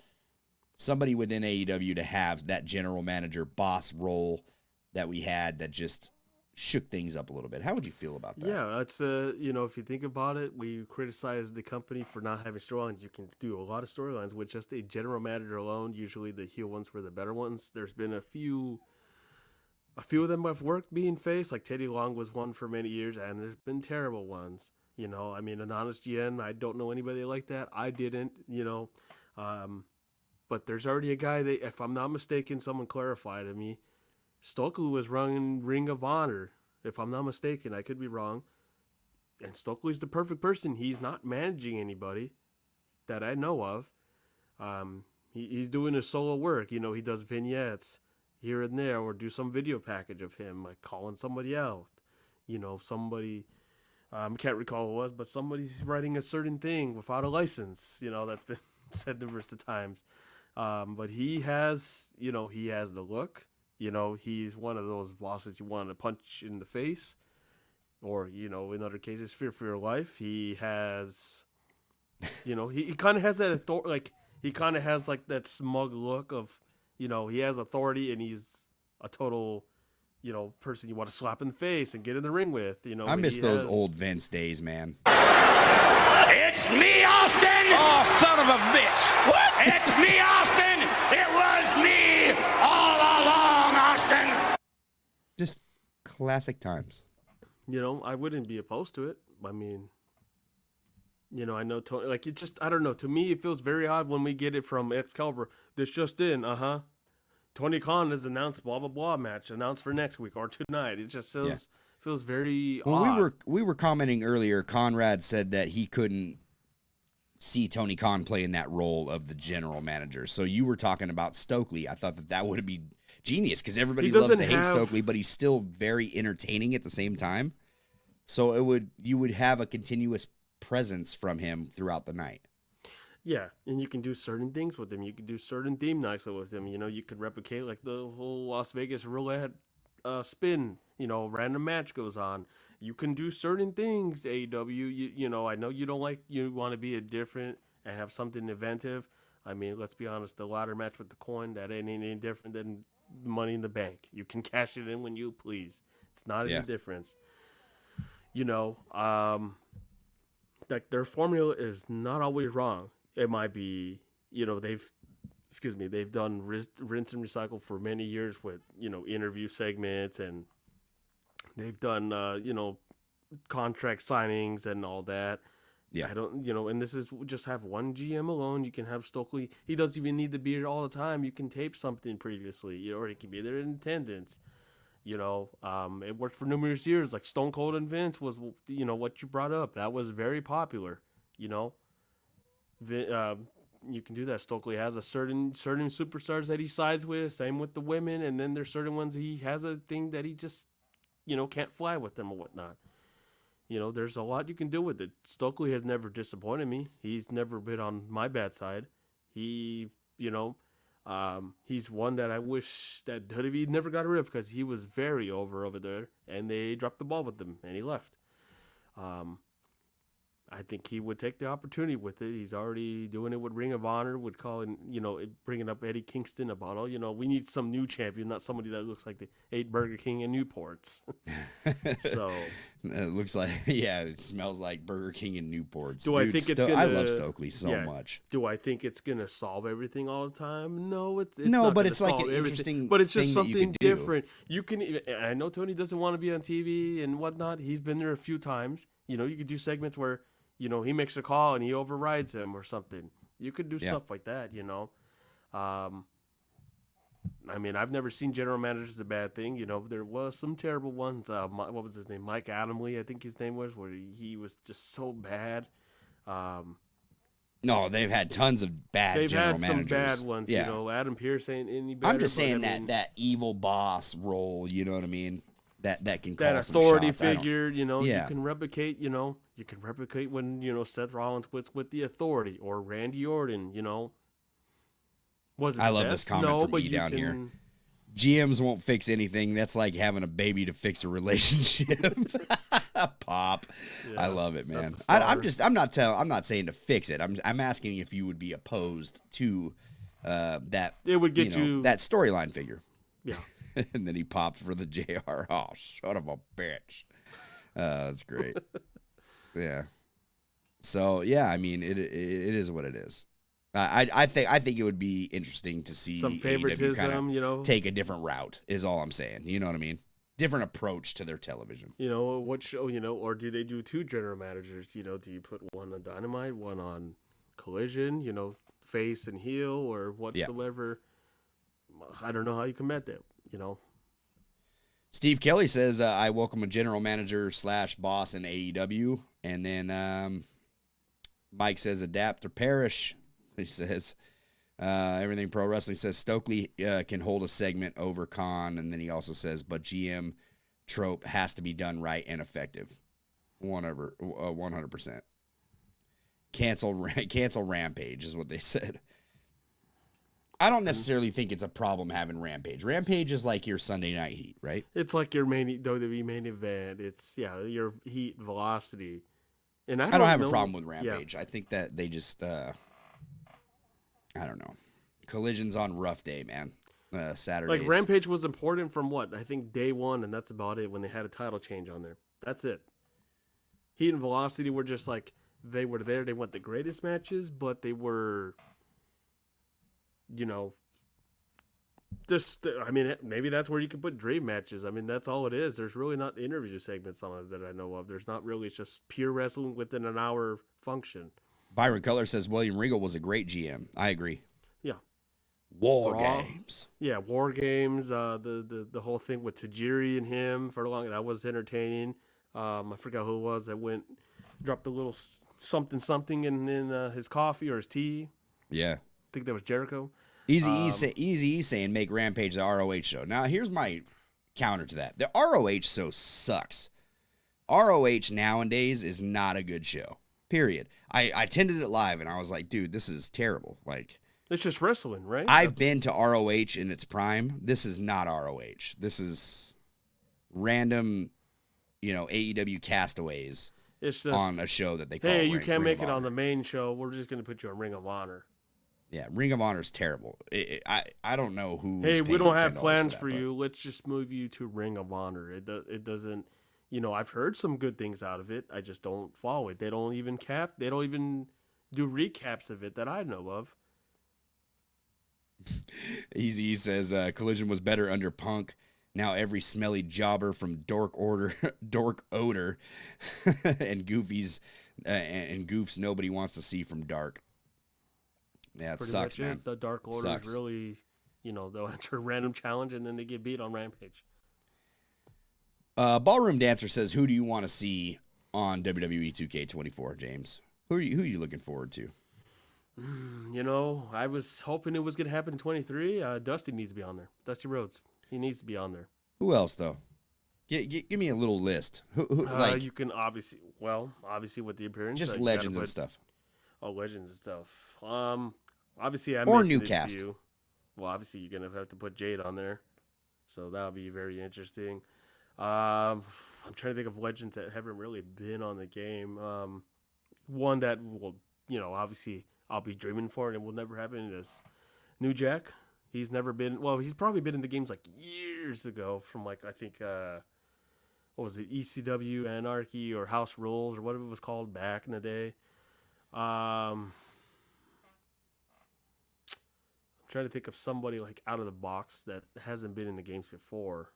somebody within AEW to have that general manager boss role that we had that just shook things up a little bit. How would you feel about that? Yeah, it's if you think about it, we criticize the company for not having storylines. You can do a lot of storylines with just a general manager alone. Usually the heel ones were the better ones. There's been a few of them have worked being face, like Teddy Long was one for many years, and there's been terrible ones. You know, I mean, an honest GM, I don't know anybody like that. I didn't, but there's already a guy that, if I'm not mistaken, someone clarified to me, Stokely was running Ring of Honor, if I'm not mistaken. I could be wrong. And Stokely's the perfect person. He's not managing anybody that I know of. He's doing his solo work. You know, he does vignettes here and there, or do some video package of him, like calling somebody else. You know, somebody, can't recall who it was, but somebody's writing a certain thing without a license. You know, that's been said numerous times. But he has the look. You know, he's one of those bosses you want to punch in the face, or, in other cases, fear for your life. He has, he kind of has that authority, he kind of has like that smug look of, he has authority and he's a total, person you want to slap in the face and get in the ring with. I miss those old Vince days, man. It's me, Austin! Oh, son of a bitch! What? It's me, Austin! It was me all along, Austin! Just classic times. I wouldn't be opposed to it. I mean, I know Tony, like, it just, I don't know. To me, it feels very odd when we get it from Excalibur. This just in, Tony Khan has announced blah, blah, blah match announced for next week or tonight. It just feels Feels very When odd. we were commenting earlier, Conrad said that he couldn't see Tony Khan playing that role of the general manager. So you were talking about Stokely. I thought that would be genius because everybody loves to hate Stokely, but he's still very entertaining at the same time. So you would have a continuous presence from him throughout the night. Yeah, and you can do certain things with him. You can do certain theme nights with him. You know, you could replicate like the whole Las Vegas roulette spin. You know, random match goes on. You can do certain things. AEW. You know, I know you don't like. You want to be a different and have something inventive. I mean, let's be honest. The ladder match with the coin that ain't any different than Money in the Bank. You can cash it in when you please. It's not any difference. You know, like their formula is not always wrong. It might be, you know, they've done rinse and recycle for many years with, you know, interview segments, and they've done, you know, contract signings and all that. Yeah. I don't, you know, and this is just have one GM alone. You can have Stokely. He doesn't even need to be here all the time. You can tape something previously, or he can be there in attendance. You know, it worked for numerous years. Like Stone Cold and Vince was, you know, what you brought up. That was very popular, you know. You can do that. Stokely has a certain superstars that he sides with. Same with the women, and then there's certain ones he has a thing that he just, you know, can't fly with them or whatnot. You know, there's a lot you can do with it. Stokely has never disappointed me. He's never been on my bad side. He, you know, he's one that I wish that WWE never got rid of because he was very over there, and they dropped the ball with him, and he left. I think he would take the opportunity with it. He's already doing it with Ring of Honor, would call it, you know, bringing up Eddie Kingston about, oh, you know, we need some new champion, not somebody that looks like they ate Burger King and Newports. So it looks like, yeah, it smells like Burger King and Newports. I think it's gonna? I love Stokely so much. Do I think it's gonna solve everything all the time? No, it's no, not but it's like an everything. interesting, but it's just thing something different. You can. I know Tony doesn't want to be on TV and whatnot. He's been there a few times. You know, you could do segments where, you know, he makes a call and he overrides him or something. You could do stuff like that, you know. I mean, I've never seen general managers as a bad thing. You know, there was some terrible ones. What was his name? Mike Adamle, I think his name was, where he was just so bad. No, they've had tons of bad general managers. They've had some bad ones. Yeah. You know, Adam Pearce ain't any better. I'm just saying that evil boss role, you know what I mean? That can call that some authority shots. figure, you know, you can replicate, you know, when, you know, Seth Rollins with the authority, or Randy Orton, you know. I love this comment from E down here. GMs won't fix anything. That's like having a baby to fix a relationship. Pop. Yeah, I love it, man. I'm not saying to fix it. I'm asking if you would be opposed to that. It would get you that storyline figure. Yeah. And then he popped for the JR. Oh, son of a bitch. That's great. Yeah. So yeah, I mean, it is what it is. I think it would be interesting to see some favoritism, you know, take a different route. Is all I'm saying. You know what I mean? Different approach to their television. You know what show? You know, or do they do two general managers? You know, do you put one on Dynamite, one on Collision? You know, face and heel, or whatsoever. Yeah. I don't know how you combat that. You know. Steve Kelly says, I welcome a general manager / boss in AEW. And then Mike says, adapt or perish. He says, everything pro wrestling says Stokely can hold a segment over Khan. And then he also says, but GM trope has to be done right and effective. 100%. Cancel Rampage is what they said. I don't necessarily think it's a problem having Rampage. Rampage is like your Sunday Night Heat, right? It's like your main WWE main event. It's your Heat Velocity. And I don't have a problem with Rampage. Yeah. I think that they just I don't know. Collision's on rough day, man. Saturdays. Like Rampage was important from what? I think day one, and that's about it when they had a title change on there. That's it. Heat and Velocity were just like, they were there. They weren't the greatest matches, but they were, you know, just, I mean, maybe that's where you can put dream matches. I mean, that's all it is. There's really not interview segments on it that I know of. There's not really. It's just pure wrestling within an hour function. Byron Cutler says William Regal was a great GM. I agree. Yeah. War Raw. Games. Yeah, War Games. The whole thing with Tajiri and him for a long, that was entertaining. I forgot who it was that dropped a little something in his coffee or his tea. Yeah. I think that was Jericho. Easy saying make Rampage the ROH show. Now, here's my counter to that. The ROH show sucks. ROH nowadays is not a good show. Period. I attended it live, and I was like, dude, this is terrible. Like, it's just wrestling, right? I've been to ROH in its prime. This is not ROH. This is random, AEW castaways it's just, on a show that they call hey, you can't Ring make of it on Honor. the main show. We're just going to put you on Ring of Honor. Yeah, Ring of Honor is terrible. I don't know who. Hey, we don't have plans for that, you. Let's just move you to Ring of Honor. It doesn't. I've heard some good things out of it. I just don't follow it. They don't even do recaps of it that I know of. Easy says Collision was better under Punk. Now every smelly jobber from Dork Odor, and Goofy's and Goofs nobody wants to see from Dark. Yeah, it Pretty sucks, much man. The Dark Order Sucks. is really, they'll enter a random challenge and then they get beat on Rampage. Ballroom Dancer says, "Who do you want to see on WWE 2K24, James? Who are you looking forward to?" I was hoping it was going to happen in 23. Dusty needs to be on there. Dusty Rhodes. He needs to be on there. Who else though? Give me a little list. Who you can obviously with the appearance, just you legends and stuff. Oh, legends and stuff. Obviously I or mentioned new it cast. to you. Well, obviously you're gonna have to put Jade on there, so that'll be very interesting. I'm trying to think of legends that haven't really been on the game. One that will, obviously I'll be dreaming for and it will never happen is New Jack. He's never been. Well, he's probably been in the games like years ago from I think what was it, ECW Anarchy or House Rules or whatever it was called back in the day. I'm trying to think of somebody out of the box that hasn't been in the games before.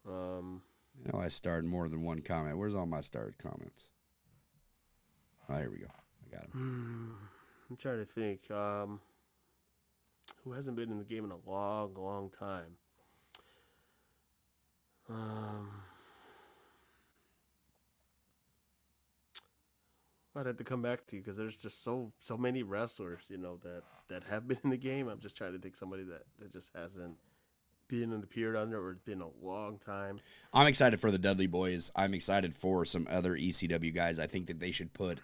I starred more than one comment. Where's all my starred comments? Oh, here we go. I got him. I'm trying to think. Who hasn't been in the game in a long, long time? I'd have to come back to you because there's just so many wrestlers, that have been in the game. I'm just trying to think somebody that just hasn't been in the period under or it's been a long time. I'm excited for the Dudley Boys. I'm excited for some other ECW guys. I think that they should put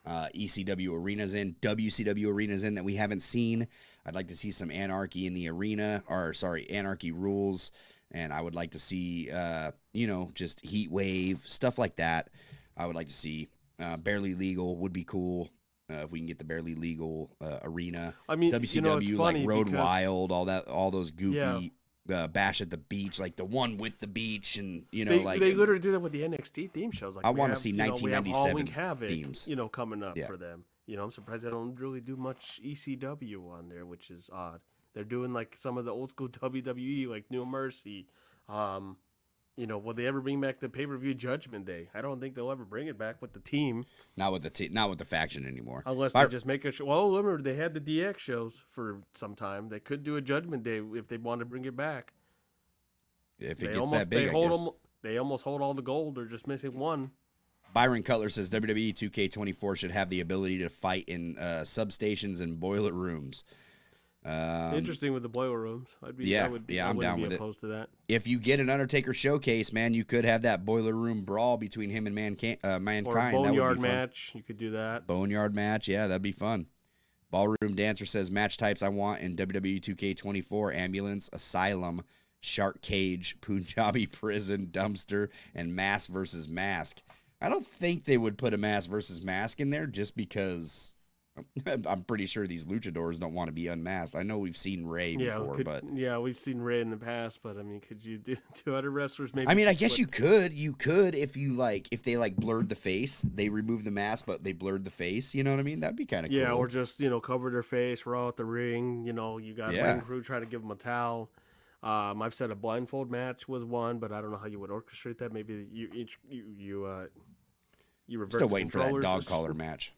ECW arenas in, WCW arenas in that we haven't seen. I'd like to see some Anarchy in the arena, Anarchy rules, and I would like to see, just Heat Wave, stuff like that. I would like to see. Barely Legal would be cool if we can get the Barely Legal arena. I mean, WCW, it's funny Road because, Wild, all those goofy Bash at the Beach, like the one with the beach, and they literally do that with the NXT theme shows. I want to see 1997 Havoc, themes, coming up for them. I'm surprised they don't really do much ECW on there, which is odd. They're doing some of the old school WWE, like No Mercy. Will they ever bring back the pay-per-view Judgment Day? I don't think they'll ever bring it back with the team. Not with the faction anymore. Unless they just make a show. Well, remember, they had the DX shows for some time. They could do a Judgment Day if they want to bring it back. If it gets that big, they almost hold all the gold. They're just missing one. Byron Cutler says WWE 2K24 should have the ability to fight in substations and boiler rooms. Interesting with the boiler rooms. I'm down with it. Opposed to that. If you get an Undertaker showcase, man, you could have that boiler room brawl between him and Mankind. Or a boneyard match. You could do that. Boneyard match, yeah, that'd be fun. Ballroom Dancer says match types I want in WWE 2K24: Ambulance, Asylum, Shark Cage, Punjabi Prison, Dumpster, and Mask versus Mask. I don't think they would put a Mask versus Mask in there just because I'm pretty sure these luchadors don't want to be unmasked. I know we've seen Ray before, but we've seen Ray in the past. But I mean, could you do two other wrestlers? Maybe. I mean, I guess you could. You could if they blurred the face, they remove the mask, but they blurred the face. You know what I mean? That'd be kind of cool. Yeah, or just cover their face, raw at the ring. You got ring crew trying to give them a towel. I've said a blindfold match was one, but I don't know how you would orchestrate that. Maybe you reverse. Still waiting for that dog collar match.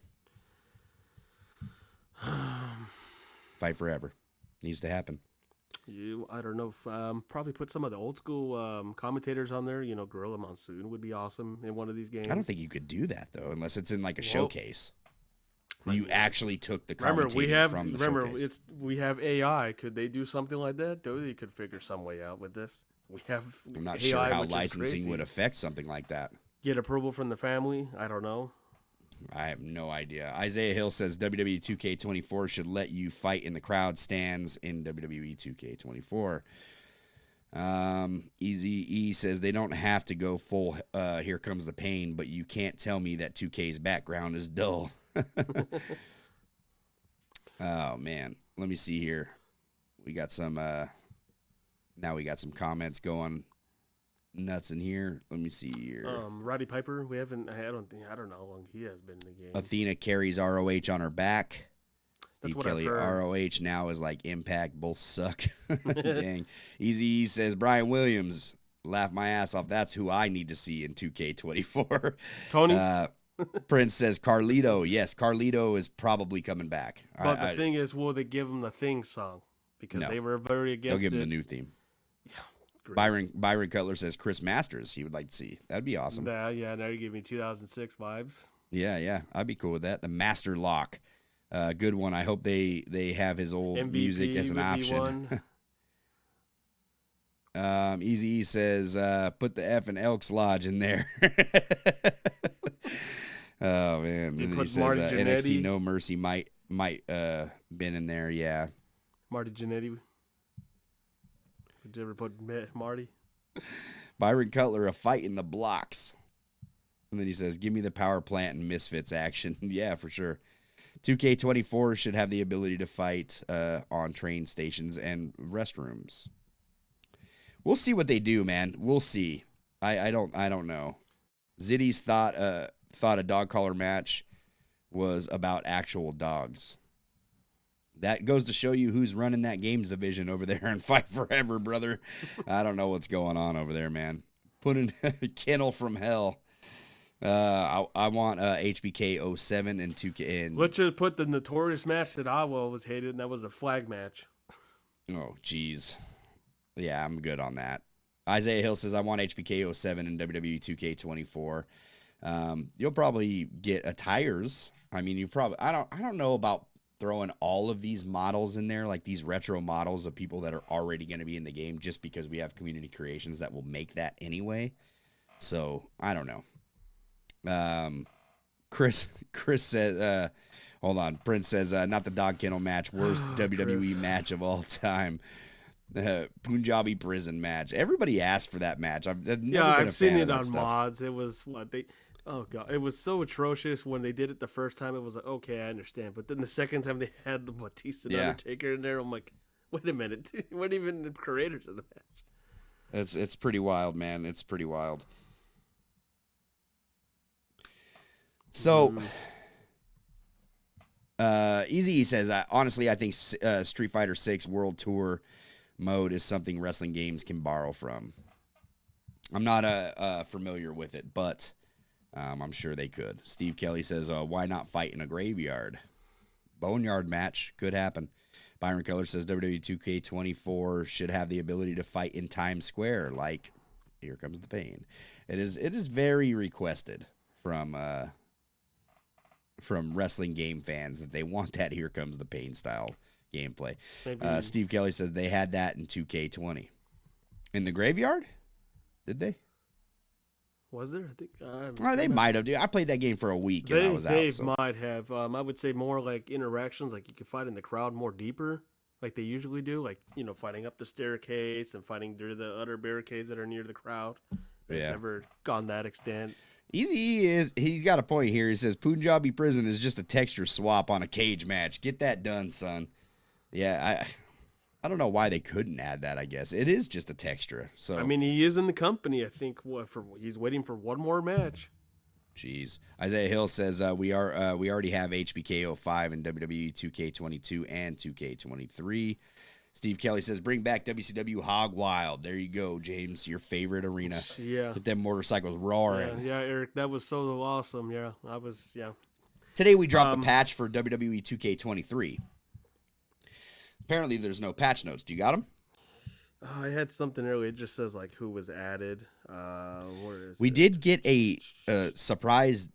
Fight forever. Needs to happen. I don't know. If, probably put some of the old school commentators on there. Gorilla Monsoon would be awesome in one of these games. I don't think you could do that though, unless it's in like a showcase. Like, you actually took the commentator from the showcase. We have AI. Could they do something like that? They could figure some way out with this. We have. I'm not AI, sure how which is licensing crazy. would affect something like that. Get approval from the family. I don't know. I have no idea. Isaiah Hill says WWE 2K24 should let you fight in the crowd stands in WWE 2K24. Easy E says they don't have to go full Here Comes the Pain, but you can't tell me that 2K's background is dull. Oh, man. Let me see here. We got some now we got some comments going nuts in here. Let me see here. Roddy Piper, we haven't. I don't know how long he has been in the game. Athena carries ROH on her back. That's Steve what Kelly, I've heard. ROH now is like Impact. Both suck. Dang. Easy E says Brian Williams. Laugh my ass off. That's who I need to see in 2K24. Tony. Prince says Carlito. Yes, Carlito is probably coming back. But the thing is, will they give him the thing song? Because No. they were very against they'll give him it. the new theme. Great. Byron Cutler says Chris Masters. He would like to see. That'd be awesome. Now you give me 2006 vibes. Yeah, I'd be cool with that. The Master Lock, good one. I hope they have his old MVP music as an would be option. one. Easy E says put the F in Elks Lodge in there. Oh man, They and then he put says Marty NXT Jannetty. No Mercy might been in there. Yeah, Marty Jannetty. Did you ever put Marty? Byron Cutler, a fight in the blocks. And then he says, give me the power plant and Misfits action. Yeah, for sure. 2K24 should have the ability to fight on train stations and restrooms. We'll see what they do, man. We'll see. I don't know. Ziddy's thought a dog collar match was about actual dogs. That goes to show you who's running that games division over there in Fight Forever, brother. I don't know what's going on over there, man. Put in Kennel from Hell. I want HBK 07 and 2K. And, Let's just put the notorious match that I always hated, and that was a flag match. oh, jeez. Yeah, I'm good on that. Isaiah Hill says, I want HBK 07 and WWE 2K24. You'll probably get attires. I mean, you probably, I don't know about throwing all of these models in there, like these retro models of people that are already going to be in the game, just because we have community creations that will make that anyway. So I don't know. Chris says, hold on. Prince says, not the dog kennel match, worst WWE Chris. match of all time. Punjabi prison match. Everybody asked for that match. I've never been I've a seen fan it of that on stuff. mods. It was what they. Oh god, it was so atrocious when they did it the first time. It was like, okay, I understand, but then the second time they had the Batista and Yeah. Undertaker in there, I'm like, wait a minute, they weren't even the creators of the match. It's pretty wild, man. It's pretty wild. So, Easy says, honestly, I think Street Fighter 6 World Tour mode is something wrestling games can borrow from. I'm not familiar with it, but I'm sure they could. Steve Kelly says, why not fight in a graveyard? Boneyard match could happen. Byron Keller says WWE 2K24 should have the ability to fight in Times Square, like Here Comes the Pain. It is very requested from wrestling game fans that they want that Here Comes the Pain style gameplay. Maybe Steve Kelly says they had that in 2K20. In the graveyard? Did they? was there? I think They might have. Dude. I played that game for a week and I was They out. So. might have. I would say more like interactions, like you could fight in the crowd more deeper, like they usually do, like fighting up the staircase and fighting through the other barricades that are near the crowd. They've Yeah. never gone that extent. He's got a point here. He says Punjabi prison is just a texture swap on a cage match. Get that done, son. Yeah, I don't know why they couldn't add that. I guess it is just a texture. So I mean, he is in the company. I think he's waiting for one more match. jeez. Isaiah Hill says we already have HBK 05 and WWE 2K22 and 2K23. Steve Kelly says bring back WCW Hog Wild. There you go, James. Your favorite arena. Yeah. Get them motorcycles roaring. Yeah, Eric, that was so awesome. Yeah, Today we dropped the patch for WWE 2K23. Apparently, there's no patch notes. Do you got them? I had something earlier. It just says like who was added. Where is We it? did get a surprise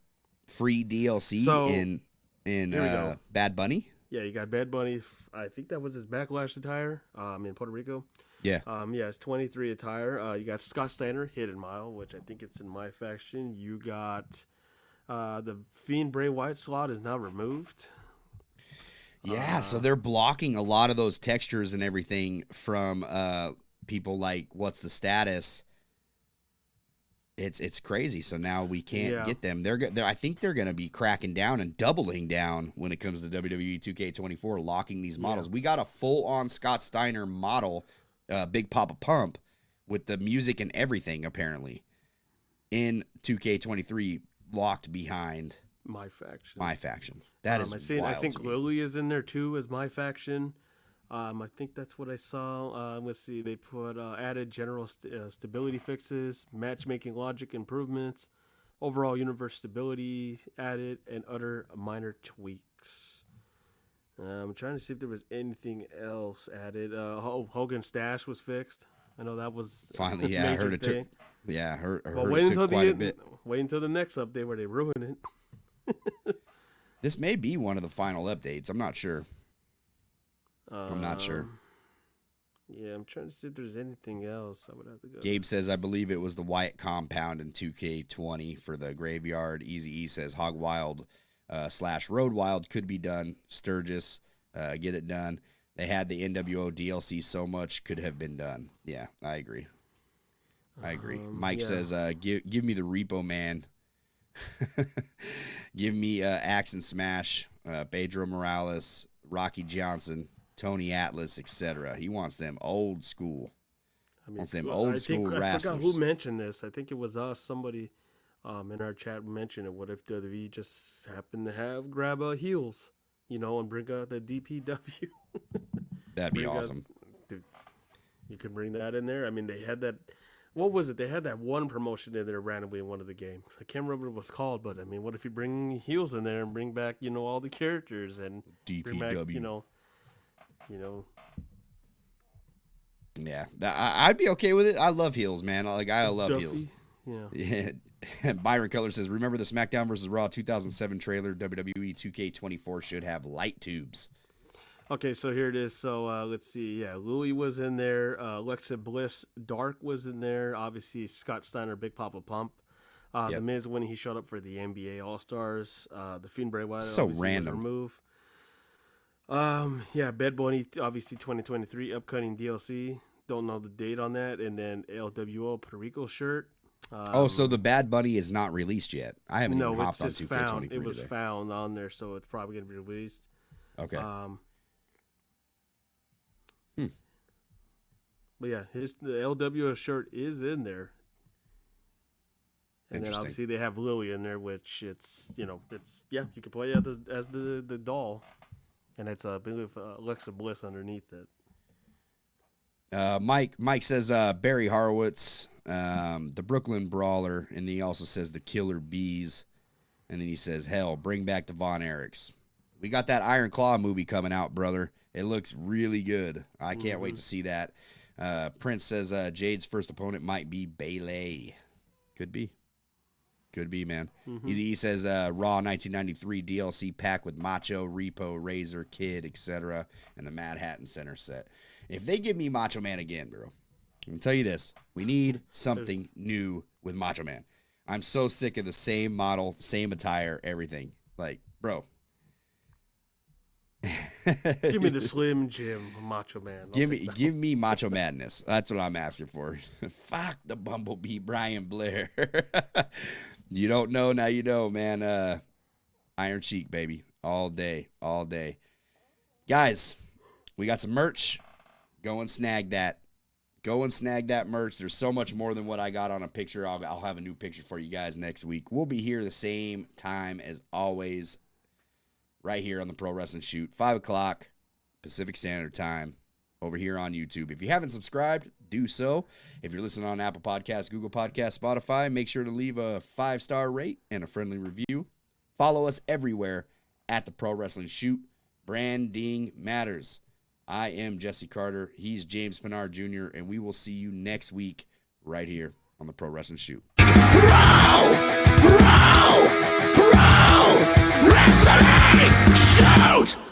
free DLC So, in here we go. Bad Bunny. Yeah, you got Bad Bunny. I think that was his Backlash attire. In Puerto Rico. Yeah. Yeah, it's 23 attire. You got Scott Steiner, Hidden Mile, which I think it's in my faction. You got the Fiend Bray Wyatt slot is now removed. Yeah, so they're blocking a lot of those textures and everything from people like What's the Status. It's crazy. So now we can't get them. I think they're going to be cracking down and doubling down when it comes to WWE 2K24, locking these models. We got a full-on Scott Steiner model, Big Papa Pump, with the music and everything, apparently, in 2K23, locked behind My faction. That is wild. I think Lily is in there too as my faction. I think that's what I saw. Let's see. They put added general stability fixes, matchmaking logic improvements, overall universe stability added, and other minor tweaks. I'm trying to see if there was anything else added. Hogan's stash was fixed. I know that was finally. Yeah, I heard it took. Yeah, I heard it took quite a bit. Wait until the next update where they ruin it. This may be one of the final updates. I'm not sure. I'm not sure. Yeah, I'm trying to see if there's anything else. I would have to go. Gabe says, I believe it was the Wyatt compound in 2K20 for the graveyard. Easy E says, Hog Wild / Road Wild could be done. Sturgis, get it done. They had the NWO DLC so much could have been done. Yeah, I agree. Mike says, give me the Repo Man. Give me Axe and Smash, Pedro Morales, Rocky Johnson, Tony Atlas, etc. He wants them old school. Wants them old school wrestlers. I forgot who mentioned this. I think it was us. Somebody in our chat mentioned it. What if WWE just happened to grab heels, and bring out the DPW? That'd be awesome. Dude, you could bring that in there. I mean, they had that. What was it? They had that one promotion in there randomly in one of the games. I can't remember what it was called, but I mean, what if you bring heels in there and bring back, all the characters and DPW, bring back, Yeah, I'd be okay with it. I love heels, man. I love Duffy. heels. Yeah. Byron Color says, remember the SmackDown vs. Raw 2007 trailer? WWE 2K24 should have light tubes. Okay, so here it is. So let's see. Yeah, Louie was in there. Alexa Bliss, Dark was in there. Obviously, Scott Steiner, Big Papa Pump. The Miz when he showed up for the NBA All Stars. The Fiend Bray Wyatt. So random. Move. Bad Bunny, obviously 2023 upcoming DLC. Don't know the date on that. And then LWO Puerto Rico shirt. So the Bad Bunny is not released yet. I haven't even hopped on 2K23 It was today. found on there, so it's probably going to be released. Okay. But yeah, the LWO shirt is in there. And then obviously they have Lily in there, which you can play as the doll. And it's I believe Alexa Bliss underneath it. Mike says Barry Horowitz, the Brooklyn Brawler, and then he also says the Killer Bees, and then he says, hell, bring back the Von Erichs. We got that Iron Claw movie coming out, brother. It looks really good. I can't wait to see that. Prince says Jade's first opponent might be Bayley. Could be, man. He says Raw 1993 DLC pack with Macho, Repo, Razor, Kid, etc., and the Mad Hatton Center set. If they give me Macho Man again, bro, I'm going to tell you this. We need something new with Macho Man. I'm so sick of the same model, same attire, everything. Like, bro. Give me the Slim Jim Macho Man. Give me Macho Madness. That's what I'm asking for. Fuck the Bumblebee Brian Blair. You don't know, now you know, man. Iron Sheik, baby. All day. Guys, we got some merch. Go and snag that. Merch. There's so much more than what I got on a picture. I'll have a new picture for you guys next week. We'll be here the same time as always. Right here on the Pro Wrestling Shoot, 5 o'clock Pacific Standard Time over here on YouTube. If you haven't subscribed, do so. If you're listening on Apple Podcasts, Google Podcasts, Spotify, make sure to leave a 5-star rate and a friendly review. Follow us everywhere at the Pro Wrestling Shoot. Branding matters. I am Jesse Carter. He's James Pinard Jr., and we will see you next week right here on the Pro Wrestling Shoot. Pro Wrestling Shoot!